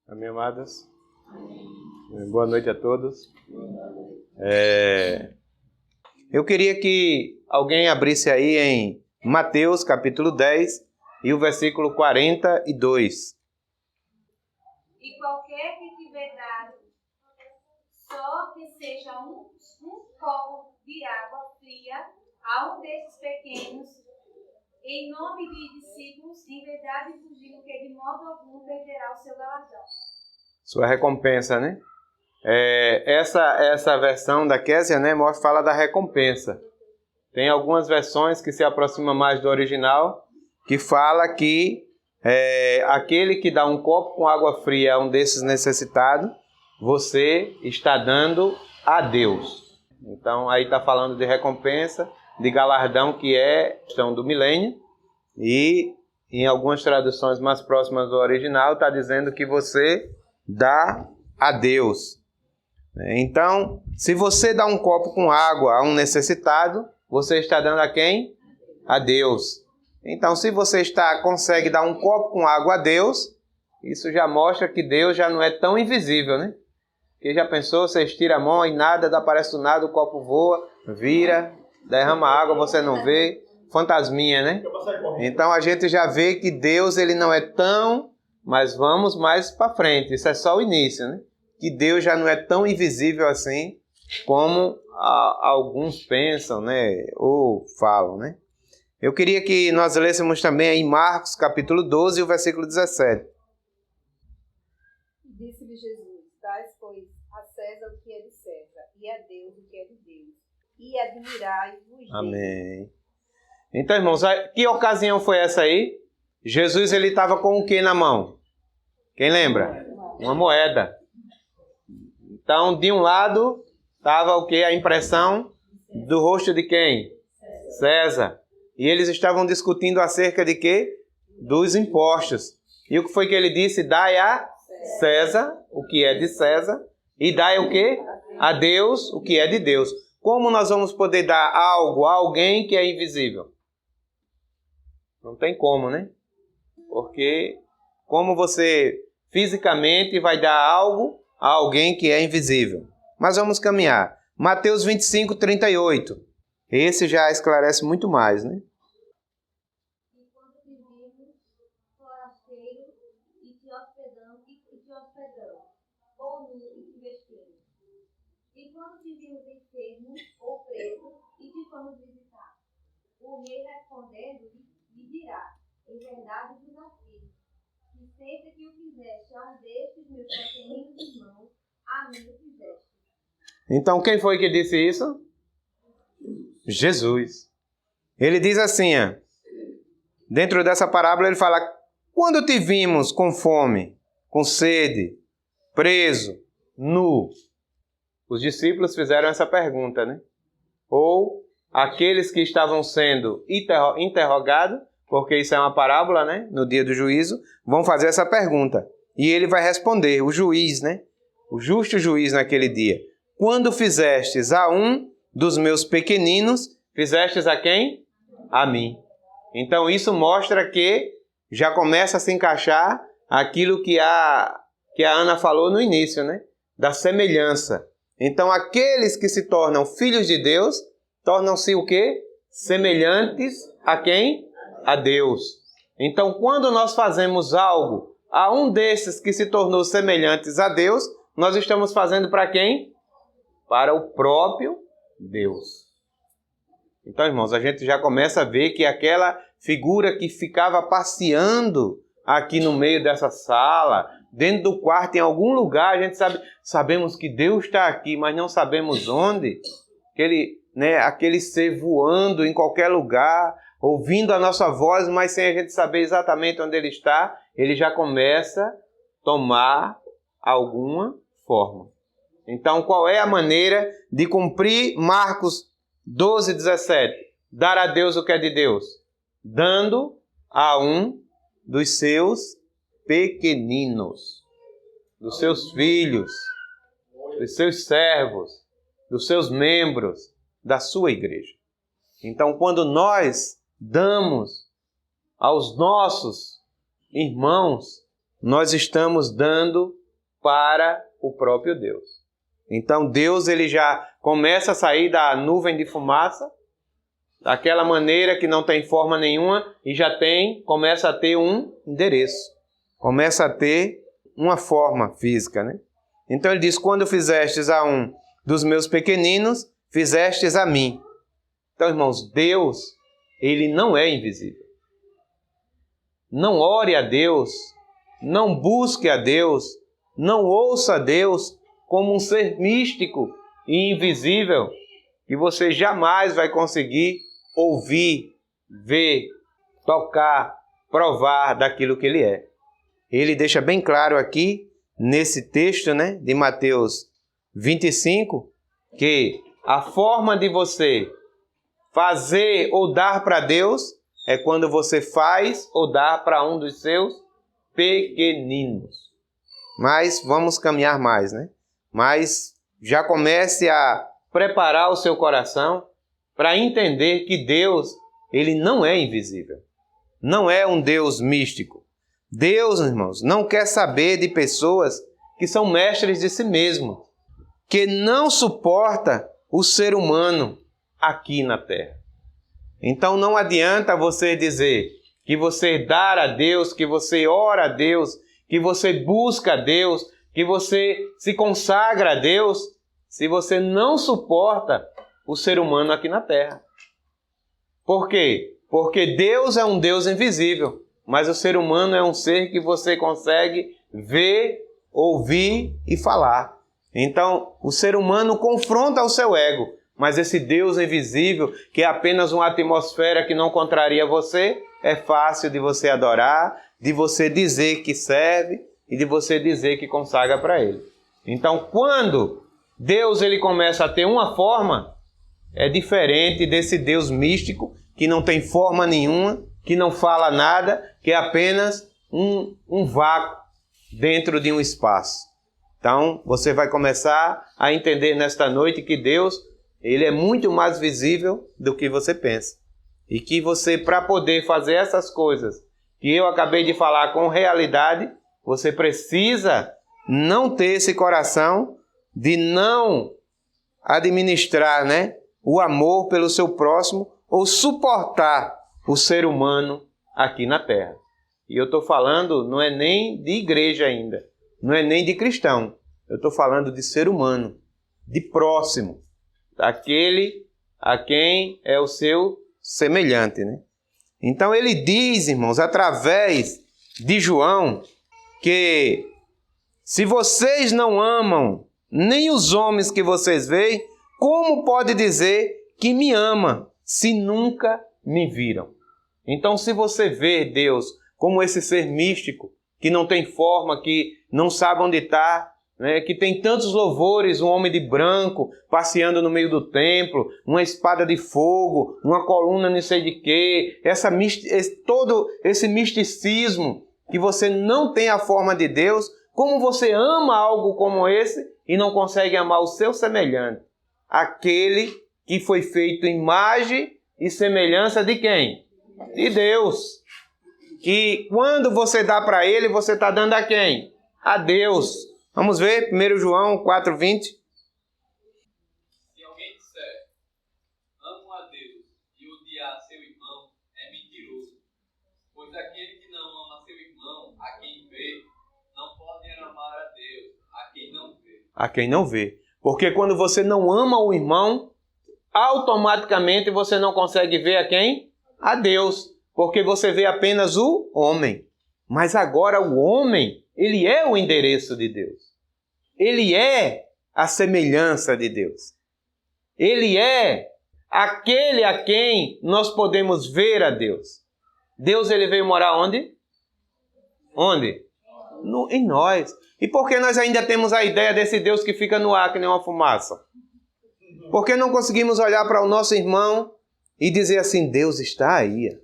Amém, amadas? Boa noite a todos. Eu queria que alguém abrisse aí em Mateus, capítulo 10, e o versículo 42. E qualquer que tiver dado, só que seja um copo de água fria a um desses pequenos, em nome de discípulos, em verdade vos digo que de modo algum perderá o seu galardão. Sua recompensa, né? Essa versão da Késia, né, fala da recompensa. Tem algumas versões que se aproximam mais do original, que fala que aquele que dá um copo com água fria a um desses necessitados, você está dando a Deus. Então aí está falando de recompensa, de galardão, que é a questão do milênio, e em algumas traduções mais próximas do original está dizendo que você dá a Deus. Então, se você dá um copo com água a um necessitado, você está dando a quem? A Deus. Então, se você consegue dar um copo com água a Deus, isso já mostra que Deus já não é tão invisível, né? Porque já pensou, você estira a mão e nada, aparece do nada, o copo voa, vira, derrama água, você não vê, fantasminha, né? Então a gente já vê que Deus ele não é tão, mas vamos mais para frente, isso é só o início, né? Que Deus já não é tão invisível assim como alguns pensam, né? Ou falam, né? Eu queria que nós lêssemos também aí Marcos capítulo 12, o versículo 17. Disse-lhe Jesus: dai, pois, a César o que é de César, e a Deus o que é de Deus, e admirai-vos dele. Amém. Então, irmãos, que ocasião foi essa aí? Jesus ele estava com o que na mão? Quem lembra? Uma moeda. Então, de um lado, estava o que? A impressão do rosto de quem? César. E eles estavam discutindo acerca de quê? Dos impostos. E o que foi que ele disse? Dai a César o que é de César, e dai o quê? A Deus o que é de Deus. Como nós vamos poder dar algo a alguém que é invisível? Não tem como, né? Porque como você fisicamente vai dar algo a alguém que é invisível? Mas vamos caminhar. Mateus 25, 38. Esse já esclarece muito mais, né? E quando te vimos forasteiro e te hospedamos, ou nu e te vestimos. E quando te vimos enfermo ou preso e te fomos visitar. O rei respondendo lhe dirá: em verdade vos afirmo, que sempre que o fizeste a um destes meus pequeninos irmãos, a mim o fizeste. Então quem foi que disse isso? Jesus. Ele diz assim, dentro dessa parábola ele fala: quando te vimos com fome, com sede, preso, nu. Os discípulos fizeram essa pergunta, né? Ou aqueles que estavam sendo interrogados, porque isso é uma parábola, né? No dia do juízo, vão fazer essa pergunta. E ele vai responder, o juiz, né? O justo juiz naquele dia. Quando fizestes a um dos meus pequeninos, fizestes a quem? A mim. Então isso mostra que já começa a se encaixar aquilo que a Ana falou no início, né? Da semelhança. Então aqueles que se tornam filhos de Deus, tornam-se o quê? Semelhantes a quem? A Deus. Então quando nós fazemos algo a um desses que se tornou semelhantes a Deus, nós estamos fazendo para quem? Para o próprio Deus. Então, irmãos, a gente já começa a ver que aquela figura que ficava passeando aqui no meio dessa sala, dentro do quarto, em algum lugar, a gente sabemos que Deus está aqui, mas não sabemos onde. Aquele ser voando em qualquer lugar, ouvindo a nossa voz, mas sem a gente saber exatamente onde ele está, ele já começa a tomar alguma forma. Então, qual é a maneira de cumprir Marcos 12, 17? Dar a Deus o que é de Deus. Dando a um dos seus pequeninos, dos seus filhos, dos seus servos, dos seus membros, da sua igreja. Então, quando nós damos aos nossos irmãos, nós estamos dando para o próprio Deus. Então Deus ele já começa a sair da nuvem de fumaça, daquela maneira que não tem forma nenhuma, e já começa a ter um endereço, começa a ter uma forma física, né? Então ele diz, quando fizestes a um dos meus pequeninos, fizestes a mim. Então, irmãos, Deus, ele não é invisível. Não ore a Deus, não busque a Deus, não ouça a Deus como um ser místico e invisível, que você jamais vai conseguir ouvir, ver, tocar, provar daquilo que ele é. Ele deixa bem claro aqui, nesse texto, né, de Mateus 25, que a forma de você fazer ou dar para Deus é quando você faz ou dá para um dos seus pequeninos. Mas vamos caminhar mais, né? Mas já comece a preparar o seu coração para entender que Deus, ele não é invisível. Não é um Deus místico. Deus, irmãos, não quer saber de pessoas que são mestres de si mesmo, que não suporta o ser humano aqui na terra. Então não adianta você dizer que você dá a Deus, que você ora a Deus, que você busca a Deus, que você se consagra a Deus, se você não suporta o ser humano aqui na terra. Por quê? Porque Deus é um Deus invisível, mas o ser humano é um ser que você consegue ver, ouvir e falar. Então, o ser humano confronta o seu ego, mas esse Deus invisível, que é apenas uma atmosfera que não contraria você, é fácil de você adorar, de você dizer que serve e de você dizer que consagra para Ele. Então, quando Deus ele começa a ter uma forma, é diferente desse Deus místico, que não tem forma nenhuma, que não fala nada, que é apenas um vácuo dentro de um espaço. Então, você vai começar a entender nesta noite que Deus, ele é muito mais visível do que você pensa. E que você, para poder fazer essas coisas que eu acabei de falar com realidade, você precisa não ter esse coração de não administrar, né, o amor pelo seu próximo ou suportar o ser humano aqui na terra. E eu estou falando, não é nem de igreja ainda, não é nem de cristão. Eu estou falando de ser humano, de próximo, daquele a quem é o seu semelhante, né? Então ele diz, irmãos, através de João, que se vocês não amam nem os homens que vocês veem, como pode dizer que me ama se nunca me viram? Então, se você vê Deus como esse ser místico, que não tem forma, que não sabe onde está, né, que tem tantos louvores, um homem de branco passeando no meio do templo, uma espada de fogo, uma coluna não sei de quê, todo esse misticismo, que você não tem a forma de Deus, como você ama algo como esse e não consegue amar o seu semelhante? Aquele que foi feito imagem e semelhança de quem? De Deus. Que quando você dá para ele, você está dando a quem? A Deus. Vamos ver, 1 João 4:20. Se alguém disser, amo a Deus, e odiar seu irmão, é mentiroso. Pois aquele que não ama seu irmão, a quem vê, não pode amar a Deus, a quem não vê. A quem não vê. Porque quando você não ama o irmão, automaticamente você não consegue ver a quem? A Deus. Porque você vê apenas o homem. Mas agora o homem, ele é o endereço de Deus. Ele é a semelhança de Deus. Ele é aquele a quem nós podemos ver a Deus. Deus, ele veio morar onde? Onde? Em nós. E por que nós ainda temos a ideia desse Deus que fica no ar que nem uma fumaça? Por que não conseguimos olhar para o nosso irmão e dizer assim, Deus está aí.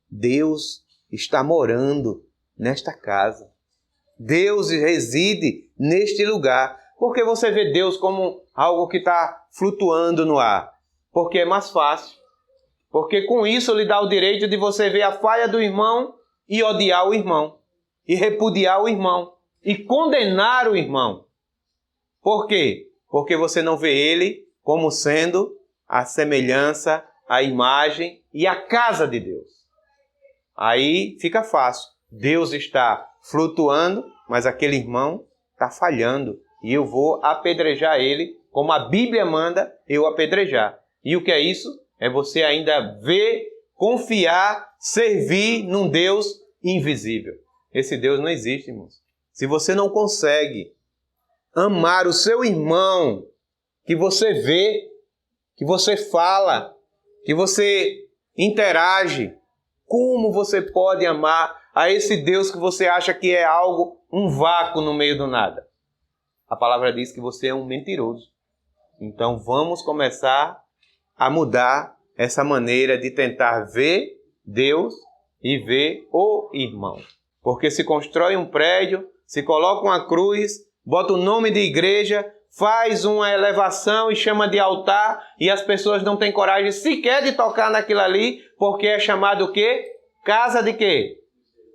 Deus está morando nesta casa. Deus reside neste lugar. Por que você vê Deus como algo que está flutuando no ar? Porque é mais fácil. Porque com isso lhe dá o direito de você ver a falha do irmão e odiar o irmão. e repudiar o irmão e condenar o irmão. Por quê? Porque você não vê ele como sendo a semelhança, a imagem e a casa de Deus. Aí fica fácil. Deus está flutuando, mas aquele irmão está falhando. E eu vou apedrejar ele, como a Bíblia manda eu apedrejar. E o que é isso? É você ainda ver, confiar, servir num Deus invisível. Esse Deus não existe, irmãos. Se você não consegue amar o seu irmão, que você vê, que você fala, que você interage, como você pode amar a esse Deus que você acha que é algo, um vácuo no meio do nada? A palavra diz que você é um mentiroso. Então vamos começar a mudar essa maneira de tentar ver Deus e ver o irmão. Porque se constrói um prédio, se coloca uma cruz, bota o nome de igreja, faz uma elevação e chama de altar, e as pessoas não têm coragem sequer de tocar naquilo ali, porque é chamado o quê? Casa de quê?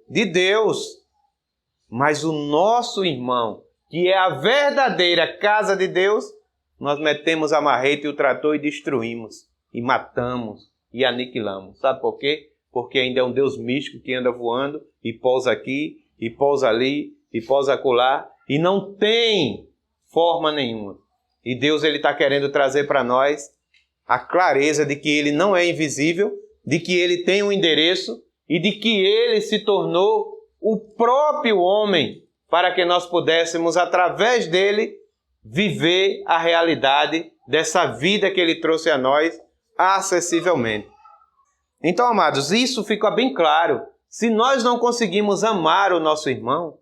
De Deus. Mas o nosso irmão, que é a verdadeira casa de Deus, nós metemos a marreta e o trator e destruímos, e matamos, e aniquilamos. Sabe por quê? Porque ainda é um Deus místico que anda voando, e pousa aqui, e pousa ali, e pousa acolá, e não tem forma nenhuma. E Deus está querendo trazer para nós a clareza de que Ele não é invisível, de que Ele tem um endereço, e de que Ele se tornou o próprio homem, para que nós pudéssemos, através dele, viver a realidade dessa vida que Ele trouxe a nós acessivelmente. Então, amados, isso fica bem claro. Se nós não conseguimos amar o nosso irmão,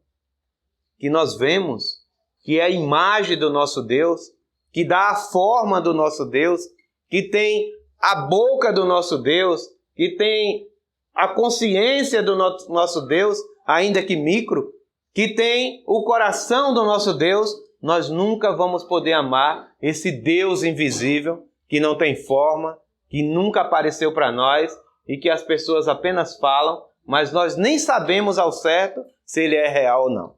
que nós vemos, que é a imagem do nosso Deus, que dá a forma do nosso Deus, que tem a boca do nosso Deus, que tem a consciência do nosso Deus, ainda que micro, que tem o coração do nosso Deus, nós nunca vamos poder amar esse Deus invisível, que não tem forma, que nunca apareceu para nós e que as pessoas apenas falam, mas nós nem sabemos ao certo se ele é real ou não.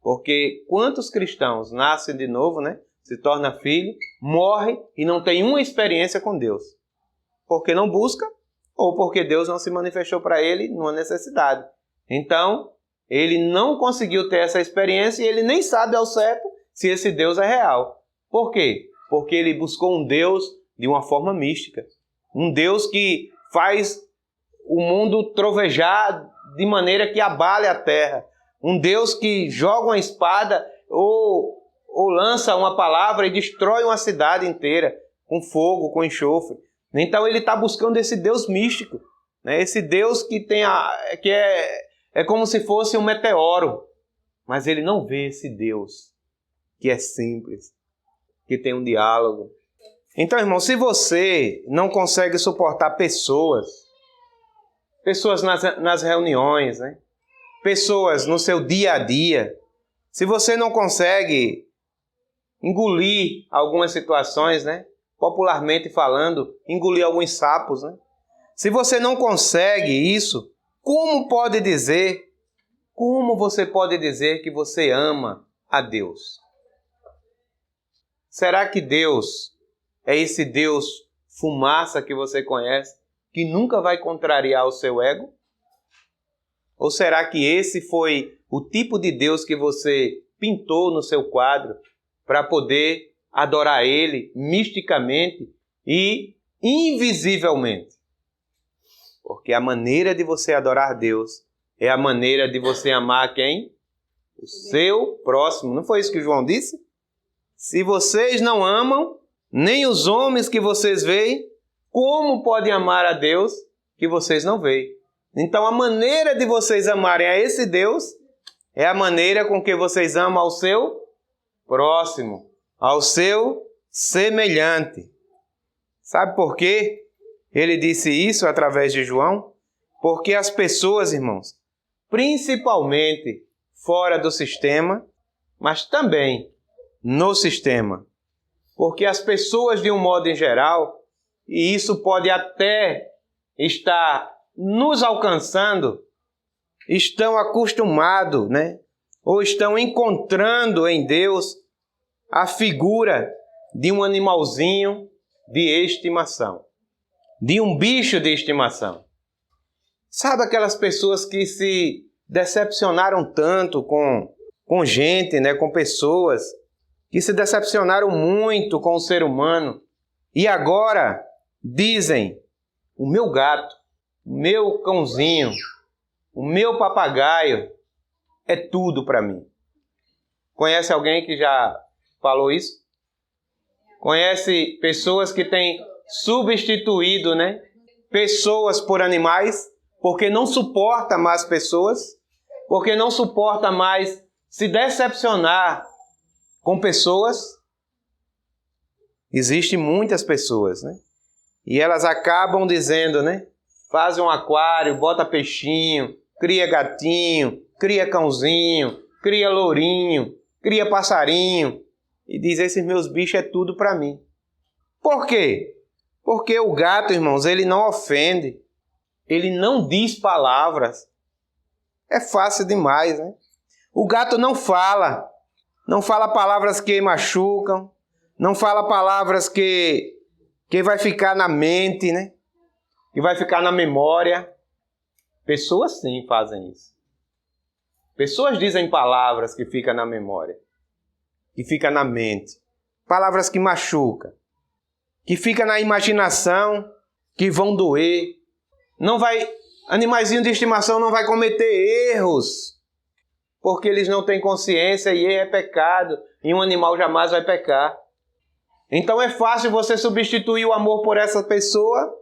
Porque quantos cristãos nascem de novo, né? Se torna filho, morre e não tem uma experiência com Deus. Porque não busca ou porque Deus não se manifestou para ele numa necessidade. Então, ele não conseguiu ter essa experiência e ele nem sabe ao certo se esse Deus é real. Por quê? Porque ele buscou um Deus de uma forma mística. Um Deus que faz o mundo trovejar de maneira que abale a terra. Um Deus que joga uma espada ou lança uma palavra e destrói uma cidade inteira com fogo, com enxofre. Então ele está buscando esse Deus místico, né? Esse Deus que é como se fosse um meteoro. Mas ele não vê esse Deus que é simples, que tem um diálogo. Então, irmão, se você não consegue suportar pessoas nas reuniões, né? Pessoas no seu dia a dia, se você não consegue engolir algumas situações, né? Popularmente falando, engolir alguns sapos, né? Se você não consegue isso, como você pode dizer que você ama a Deus? Será que Deus é esse Deus fumaça que você conhece, que nunca vai contrariar o seu ego? Ou será que esse foi o tipo de Deus que você pintou no seu quadro para poder adorar Ele misticamente e invisivelmente? Porque a maneira de você adorar Deus é a maneira de você amar quem? O seu próximo. Não foi isso que João disse? Se vocês não amam nem os homens que vocês veem, como podem amar a Deus que vocês não veem? Então a maneira de vocês amarem a esse Deus é a maneira com que vocês amam ao seu próximo, ao seu semelhante. Sabe por quê? Ele disse isso através de João? Porque as pessoas, irmãos, principalmente fora do sistema, mas também no sistema. Porque as pessoas, de um modo em geral, e isso pode até estar nos alcançando, estão acostumados, né? Ou estão encontrando em Deus a figura de um animalzinho de estimação, de um bicho de estimação. Sabe aquelas pessoas que se decepcionaram tanto com gente, né? Com pessoas que se decepcionaram muito com o ser humano e agora dizem: o meu gato, o meu cãozinho, o meu papagaio é tudo para mim. Conhece alguém que já falou isso? Conhece pessoas que têm substituído, né, pessoas por animais, porque não suporta mais pessoas, porque não suporta mais se decepcionar com pessoas? Existem muitas pessoas, né? E elas acabam dizendo, né? Faz um aquário, bota peixinho, cria gatinho, cria cãozinho, cria lourinho, cria passarinho. E diz: esses meus bichos é tudo para mim. Por quê? Porque o gato, irmãos, ele não ofende. Ele não diz palavras. É fácil demais, né? O gato não fala. Não fala palavras que machucam. Não fala palavras que vai ficar na mente, né? Que vai ficar na memória. Pessoas sim fazem isso. Pessoas dizem palavras que ficam na memória, que ficam na mente. Palavras que machucam, que ficam na imaginação, que vão doer. Animaizinho de estimação não vai cometer erros, porque eles não têm consciência e erro é pecado, e um animal jamais vai pecar. Então é fácil você substituir o amor por essa pessoa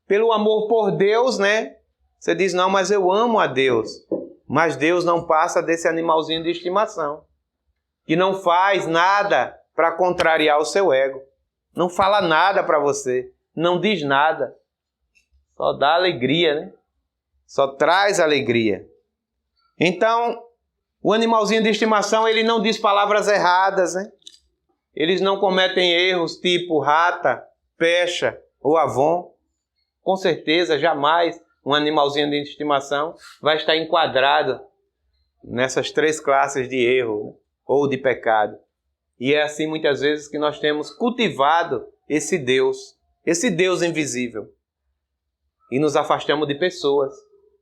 pelo amor por Deus, né? Você diz: não, mas eu amo a Deus. Mas Deus não passa desse animalzinho de estimação, que não faz nada para contrariar o seu ego. Não fala nada para você, não diz nada. Só dá alegria, né? Só traz alegria. Então, o animalzinho de estimação, ele não diz palavras erradas, né? Eles não cometem erros tipo rata, pecha ou avon. Com certeza, jamais um animalzinho de estimação vai estar enquadrado nessas três classes de erro, né? Ou de pecado. E é assim muitas vezes que nós temos cultivado esse Deus invisível. E nos afastamos de pessoas,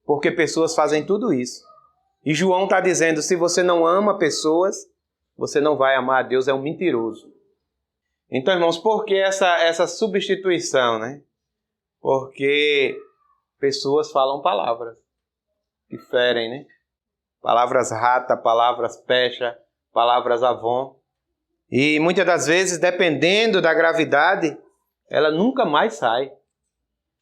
porque pessoas fazem tudo isso. E João está dizendo: se você não ama pessoas, você não vai amar a Deus, é um mentiroso. Então, irmãos, por que essa substituição, né? Porque pessoas falam palavras que ferem, né? Palavras rata, palavras pecha, palavras avon. E muitas das vezes, dependendo da gravidade, ela nunca mais sai.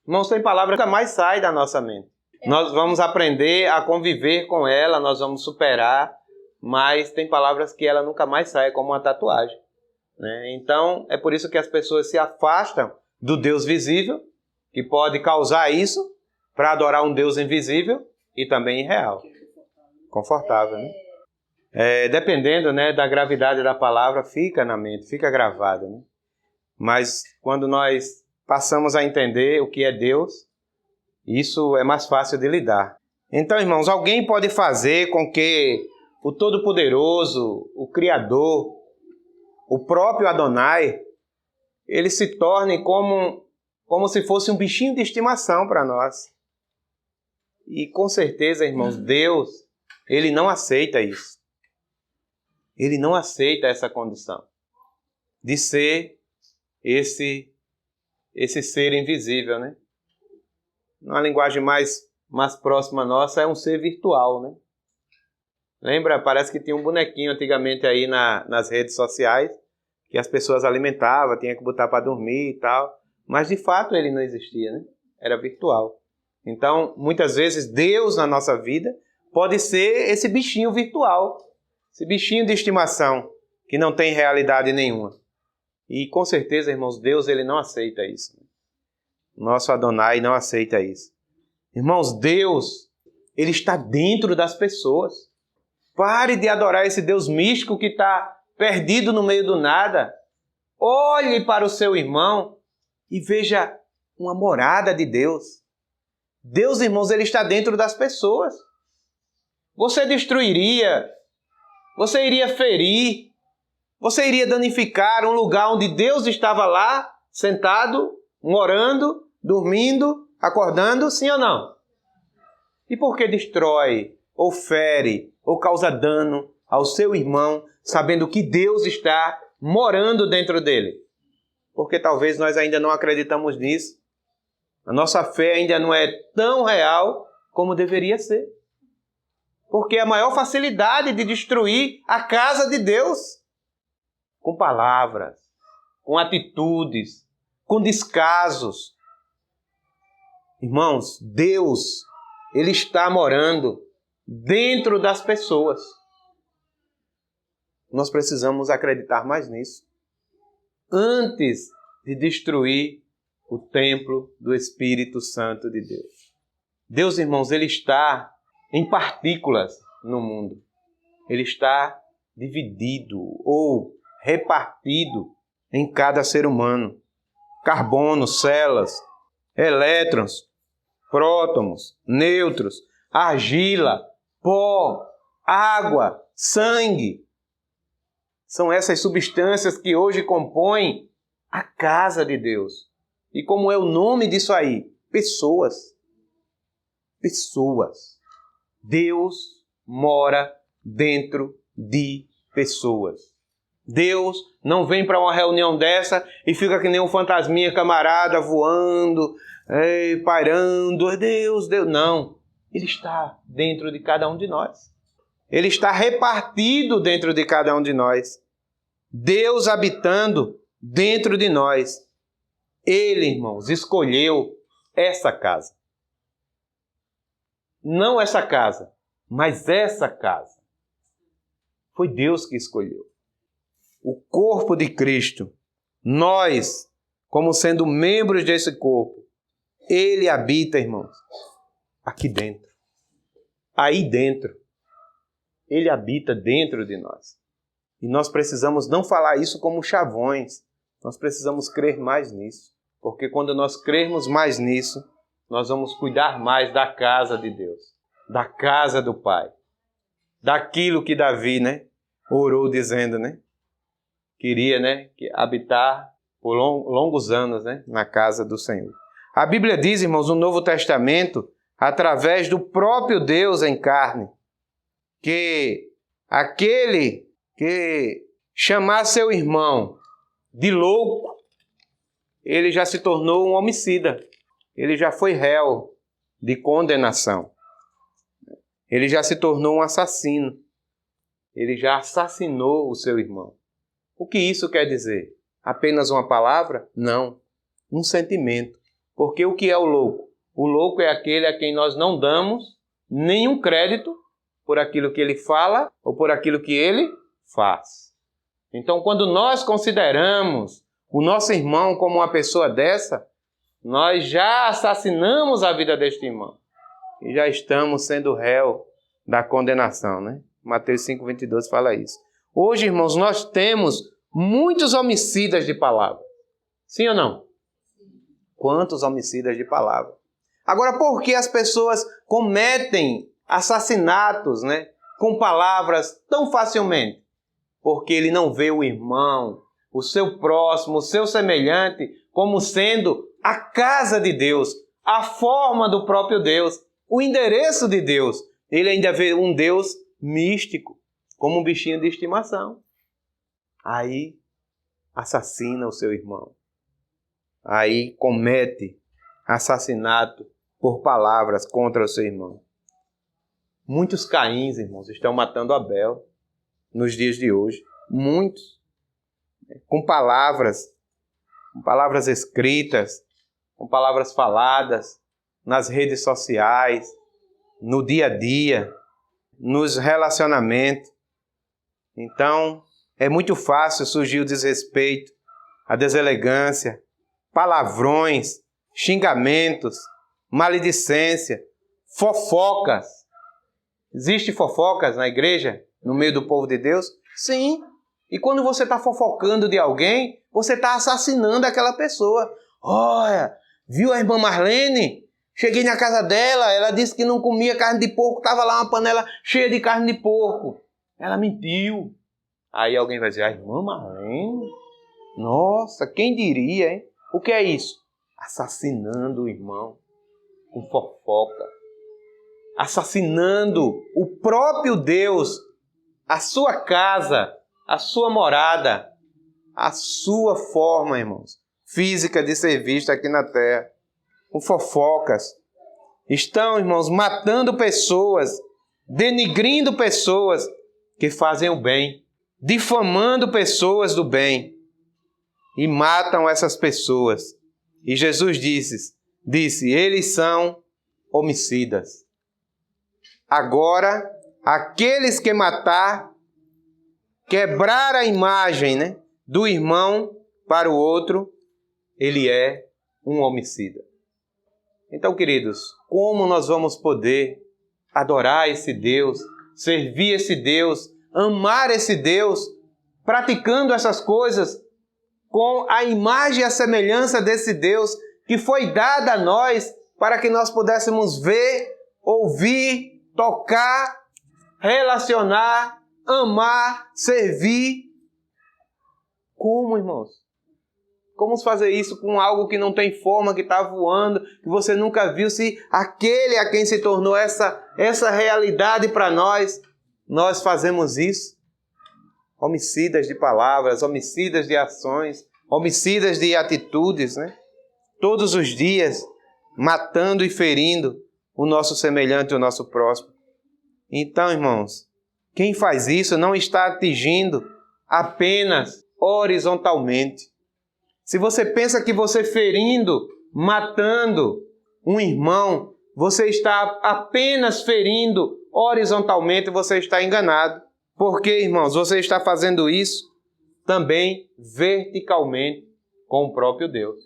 Irmãos, tem palavra que nunca mais sai da nossa mente. Nós vamos aprender a conviver com ela, nós vamos superar, mas tem palavras que ela nunca mais sai, como uma tatuagem, né? Então, é por isso que as pessoas se afastam do Deus visível, que pode causar isso, para adorar um Deus invisível e também irreal. Confortável, né? Dependendo, né, da gravidade da palavra, fica na mente, fica gravada, né? Mas quando nós passamos a entender o que é Deus, isso é mais fácil de lidar. Então, irmãos, alguém pode fazer com que o Todo-Poderoso, o Criador, o próprio Adonai, ele se torne como se fosse um bichinho de estimação para nós. E com certeza, irmãos, Deus, ele não aceita isso. Ele não aceita essa condição de ser esse ser invisível, né? Numa linguagem mais próxima nossa, é um ser virtual, né? Lembra? Parece que tinha um bonequinho antigamente aí nas redes sociais, que as pessoas alimentavam, tinha que botar para dormir e tal. Mas de fato ele não existia, né? Era virtual. Então, muitas vezes, Deus na nossa vida pode ser esse bichinho virtual, esse bichinho de estimação, que não tem realidade nenhuma. E com certeza, irmãos, Deus ele não aceita isso. Nosso Adonai não aceita isso. Irmãos, Deus, ele está dentro das pessoas. Pare de adorar esse Deus místico que está perdido no meio do nada. Olhe para o seu irmão e veja uma morada de Deus. Deus, irmãos, ele está dentro das pessoas. você destruiria, você iria ferir, você iria danificar um lugar onde Deus estava lá, sentado, morando, dormindo, acordando, sim ou não? E por que destrói, ou fere, ou causa dano ao seu irmão, sabendo que Deus está morando dentro dele? Porque talvez nós ainda não acreditamos nisso. A nossa fé ainda não é tão real como deveria ser. Porque a maior facilidade de destruir a casa de Deus com palavras, com atitudes, com descasos. Irmãos, Deus, Ele está morando dentro das pessoas. Nós precisamos acreditar mais nisso. Antes de destruir o templo do Espírito Santo de Deus. Deus, irmãos, Ele está em partículas no mundo. Ele está dividido ou repartido em cada ser humano. Carbono, células, elétrons, prótons, nêutrons, argila, pó, água, sangue. São essas substâncias que hoje compõem a casa de Deus. E como é o nome disso aí? Pessoas. Pessoas. Deus mora dentro de pessoas. Deus não vem para uma reunião dessa e fica que nem um fantasminha camarada voando, pairando. Deus, Deus. Não. Ele está dentro de cada um de nós. Ele está repartido dentro de cada um de nós. Deus habitando dentro de nós. Ele, irmãos, escolheu essa casa. Não essa casa, mas essa casa. Foi Deus que escolheu. O corpo de Cristo, nós, como sendo membros desse corpo, Ele habita, irmãos, aqui dentro. Aí dentro. Ele habita dentro de nós. E nós precisamos não falar isso como chavões. Nós precisamos crer mais nisso. Porque quando nós crermos mais nisso, nós vamos cuidar mais da casa de Deus. Da casa do Pai. Daquilo que Davi, orou dizendo, queria, habitar por longos anos, na casa do Senhor. A Bíblia diz, irmãos, no Novo Testamento, através do próprio Deus em carne, que aquele que chamar seu irmão de louco, ele já se tornou um homicida. Ele já foi réu de condenação. Ele já se tornou um assassino. Ele já assassinou o seu irmão. O que isso quer dizer? Apenas uma palavra? Não. Um sentimento. Porque o que é o louco? O louco é aquele a quem nós não damos nenhum crédito por aquilo que ele fala ou por aquilo que ele faz. Então, quando nós consideramos o nosso irmão como uma pessoa dessa, nós já assassinamos a vida deste irmão. E já estamos sendo réu da condenação, Mateus 5:22 fala isso. Hoje, irmãos, nós temos muitos homicidas de palavra. Sim ou não? Quantos homicidas de palavra? Agora, por que as pessoas cometem assassinatos, com palavras tão facilmente? Porque ele não vê o irmão, o seu próximo, o seu semelhante, como sendo a casa de Deus, a forma do próprio Deus, o endereço de Deus. Ele ainda vê um Deus místico, como um bichinho de estimação. Aí assassina o seu irmão. Aí comete assassinato por palavras contra o seu irmão. Muitos Caíns, irmãos, estão matando Abel nos dias de hoje. Muitos. Com palavras escritas, com palavras faladas nas redes sociais, no dia a dia, nos relacionamentos. Então, é muito fácil surgir o desrespeito, a deselegância, palavrões, xingamentos, maledicência, fofocas. Existe fofocas na igreja, no meio do povo de Deus? Sim. E quando você está fofocando de alguém, você está assassinando aquela pessoa. Olha, viu a irmã Marlene? Cheguei na casa dela, ela disse que não comia carne de porco, estava lá uma panela cheia de carne de porco. Ela mentiu. Aí alguém vai dizer, irmã Marlene, nossa, quem diria, hein? O que é isso? Assassinando o irmão com fofoca. Assassinando o próprio Deus, a sua casa, a sua morada, a sua forma, irmãos, física de ser vista aqui na terra. Com fofocas. Estão, irmãos, matando pessoas, denigrindo pessoas que fazem o bem, difamando pessoas do bem e matam essas pessoas. E Jesus disse, eles são homicidas. Agora, aqueles que matar, quebrar a imagem, né, do irmão para o outro, ele é um homicida. Então, queridos, como nós vamos poder adorar esse Deus, servir esse Deus, amar esse Deus, praticando essas coisas com a imagem e a semelhança desse Deus que foi dada a nós para que nós pudéssemos ver, ouvir, tocar, relacionar, amar, servir? Como, irmãos? Como fazer isso com algo que não tem forma, que está voando, que você nunca viu? Se aquele a quem se tornou essa realidade para nós fazemos isso? Homicidas de palavras, homicidas de ações, homicidas de atitudes, né? Todos os dias, matando e ferindo o nosso semelhante, o nosso próximo. Então, irmãos, quem faz isso não está atingindo apenas horizontalmente. Se você pensa que você ferindo, matando um irmão, você está apenas ferindo horizontalmente, você está enganado. Porque, irmãos, você está fazendo isso também verticalmente com o próprio Deus.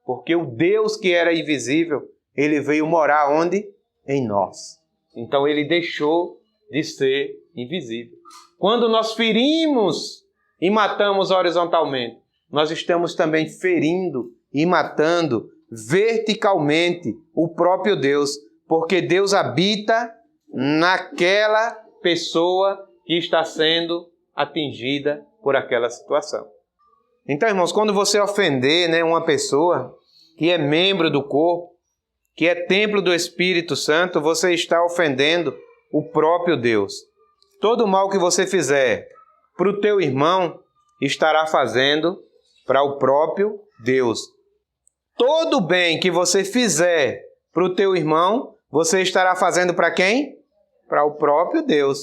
Porque o Deus que era invisível, ele veio morar onde? Em nós. Então ele deixou de ser invisível. Quando nós ferimos e matamos horizontalmente, nós estamos também ferindo e matando verticalmente o próprio Deus, porque Deus habita naquela pessoa que está sendo atingida por aquela situação. Então, irmãos, quando você ofender, né, uma pessoa que é membro do corpo, que é templo do Espírito Santo, você está ofendendo o próprio Deus. Todo mal que você fizer para o teu irmão, estará fazendo para o próprio Deus. Todo bem que você fizer para o teu irmão, você estará fazendo para quem? Para o próprio Deus.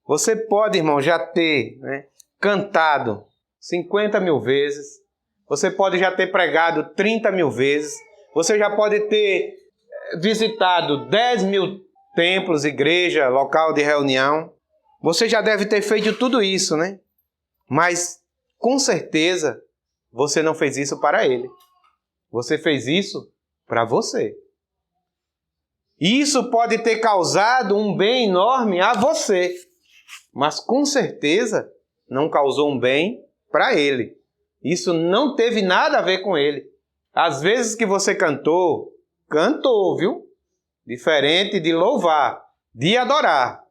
Você pode, irmão, já ter, né, cantado 50 mil vezes, você pode já ter pregado 30 mil vezes, você já pode ter visitado 10 mil templos, igreja, local de reunião, você já deve ter feito tudo isso, né? Mas, com certeza, você não fez isso para ele. Você fez isso para você. Isso pode ter causado um bem enorme a você, mas com certeza não causou um bem para ele. Isso não teve nada a ver com ele. Às vezes que você cantou, viu? Diferente de louvar, de adorar.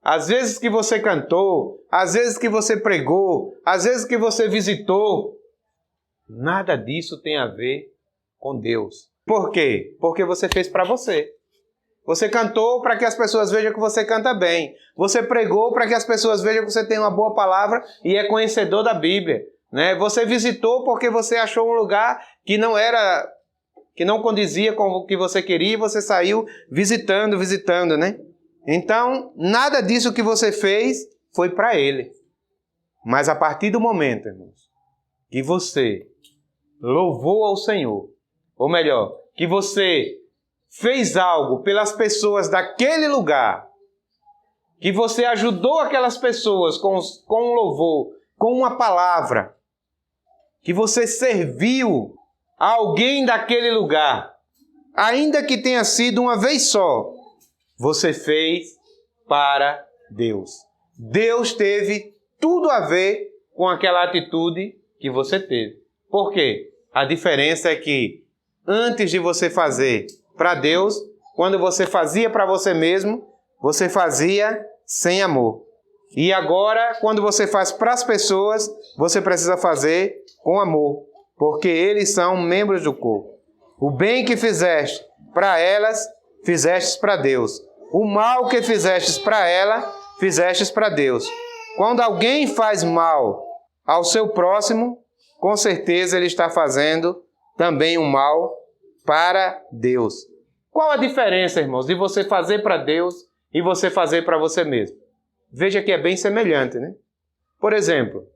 Às vezes que você cantou, às vezes que você pregou, às vezes que você visitou, nada disso tem a ver com Deus. Por quê? Porque você fez para você. Você cantou para que as pessoas vejam que você canta bem. Você pregou para que as pessoas vejam que você tem uma boa palavra e é conhecedor da Bíblia, né? Você visitou porque você achou um lugar que não condizia com o que você queria e você saiu visitando, né? Então, nada disso que você fez foi para ele. Mas a partir do momento, irmãos, que você louvou ao Senhor, ou melhor, que você fez algo pelas pessoas daquele lugar, que você ajudou aquelas pessoas com um louvor, com uma palavra, que você serviu a alguém daquele lugar, ainda que tenha sido uma vez só, você fez para Deus. Deus teve tudo a ver com aquela atitude que você teve. Por quê? A diferença é que antes de você fazer para Deus, quando você fazia para você mesmo, você fazia sem amor. E agora, quando você faz para as pessoas, você precisa fazer com amor, porque eles são membros do corpo. O bem que fizeste para elas, fizestes para Deus. O mal que fizestes para ela, fizestes para Deus. Quando alguém faz mal ao seu próximo, com certeza ele está fazendo também um mal para Deus. Qual a diferença, irmãos, de você fazer para Deus e você fazer para você mesmo? Veja que é bem semelhante, né? Por exemplo,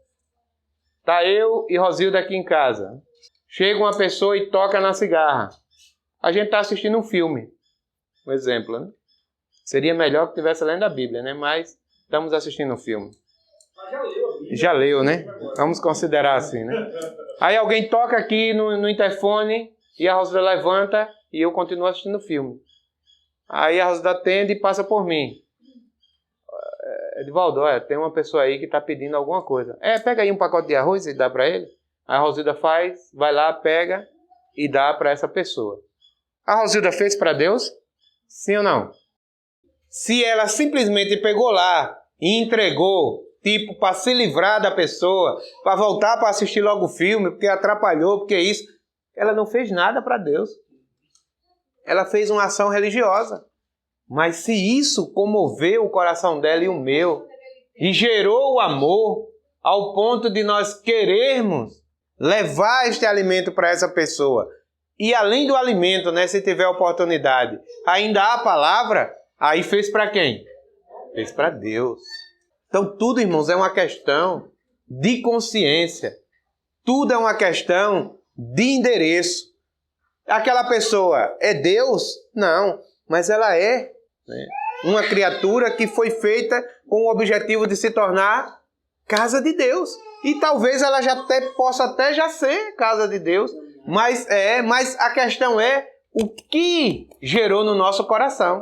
tá eu e Rosilda aqui em casa. Chega uma pessoa e toca na cigarra. A gente está assistindo um filme. Um exemplo, né? Seria melhor que estivesse lendo a Bíblia, né? Mas estamos assistindo um filme. Mas já leu a Bíblia. Já leu, né? Vamos considerar assim, né? Aí alguém toca aqui no interfone e a Rosilda levanta e eu continuo assistindo o filme. Aí a Rosilda atende e passa por mim. Edivaldo, olha, tem uma pessoa aí que está pedindo alguma coisa. Pega aí um pacote de arroz e dá para ele. A Rosilda faz, vai lá, pega e dá para essa pessoa. A Rosilda fez para Deus? Sim ou não? Se ela simplesmente pegou lá e entregou, tipo, para se livrar da pessoa, para voltar para assistir logo o filme, porque atrapalhou, porque isso, ela não fez nada para Deus. Ela fez uma ação religiosa. Mas se isso comoveu o coração dela e o meu, e gerou o amor ao ponto de nós querermos levar este alimento para essa pessoa, e além do alimento, né, se tiver oportunidade, ainda há a palavra, aí fez para quem? Fez para Deus. Então tudo, irmãos, é uma questão de consciência. Tudo é uma questão de endereço. Aquela pessoa é Deus? Não, mas ela é, né, uma criatura que foi feita com o objetivo de se tornar casa de Deus. E talvez ela possa até já ser casa de Deus, mas a questão é o que gerou no nosso coração.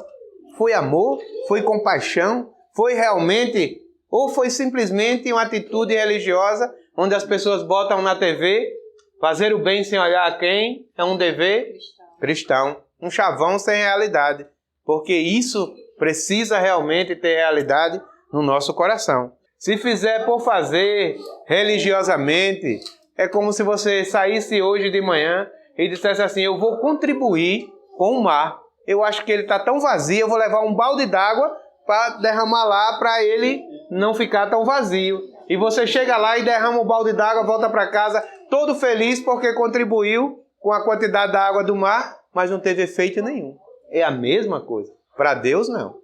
Foi amor? Foi compaixão? Foi realmente, ou foi simplesmente uma atitude religiosa, onde as pessoas botam na TV, fazer o bem sem olhar a quem é um dever cristão. Um chavão sem realidade. Porque isso precisa realmente ter realidade no nosso coração. Se fizer por fazer religiosamente, é como se você saísse hoje de manhã e dissesse assim, eu vou contribuir com o mar. Eu acho que ele está tão vazio, eu vou levar um balde d'água para derramar lá, para ele não ficar tão vazio. E você chega lá e derrama o balde d'água, volta para casa, todo feliz porque contribuiu com a quantidade da água do mar, mas não teve efeito nenhum. É a mesma coisa. Para Deus, não.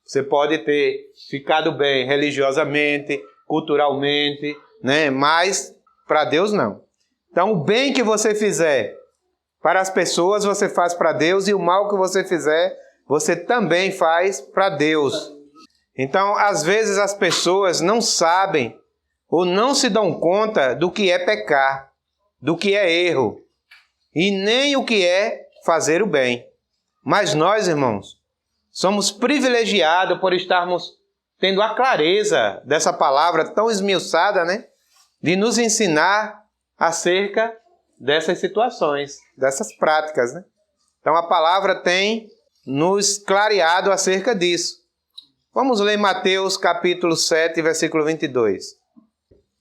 Você pode ter ficado bem religiosamente, culturalmente, né? Mas para Deus, não. Então, o bem que você fizer para as pessoas, você faz para Deus, e o mal que você fizer, você também faz para Deus. Então, às vezes as pessoas não sabem ou não se dão conta do que é pecar, do que é erro, e nem o que é fazer o bem. Mas nós, irmãos, somos privilegiados por estarmos tendo a clareza dessa palavra tão esmiuçada, né? De nos ensinar acerca dessas situações, dessas práticas, né? Então a palavra tem nos clareado acerca disso. Vamos ler Mateus capítulo 7, versículo 22.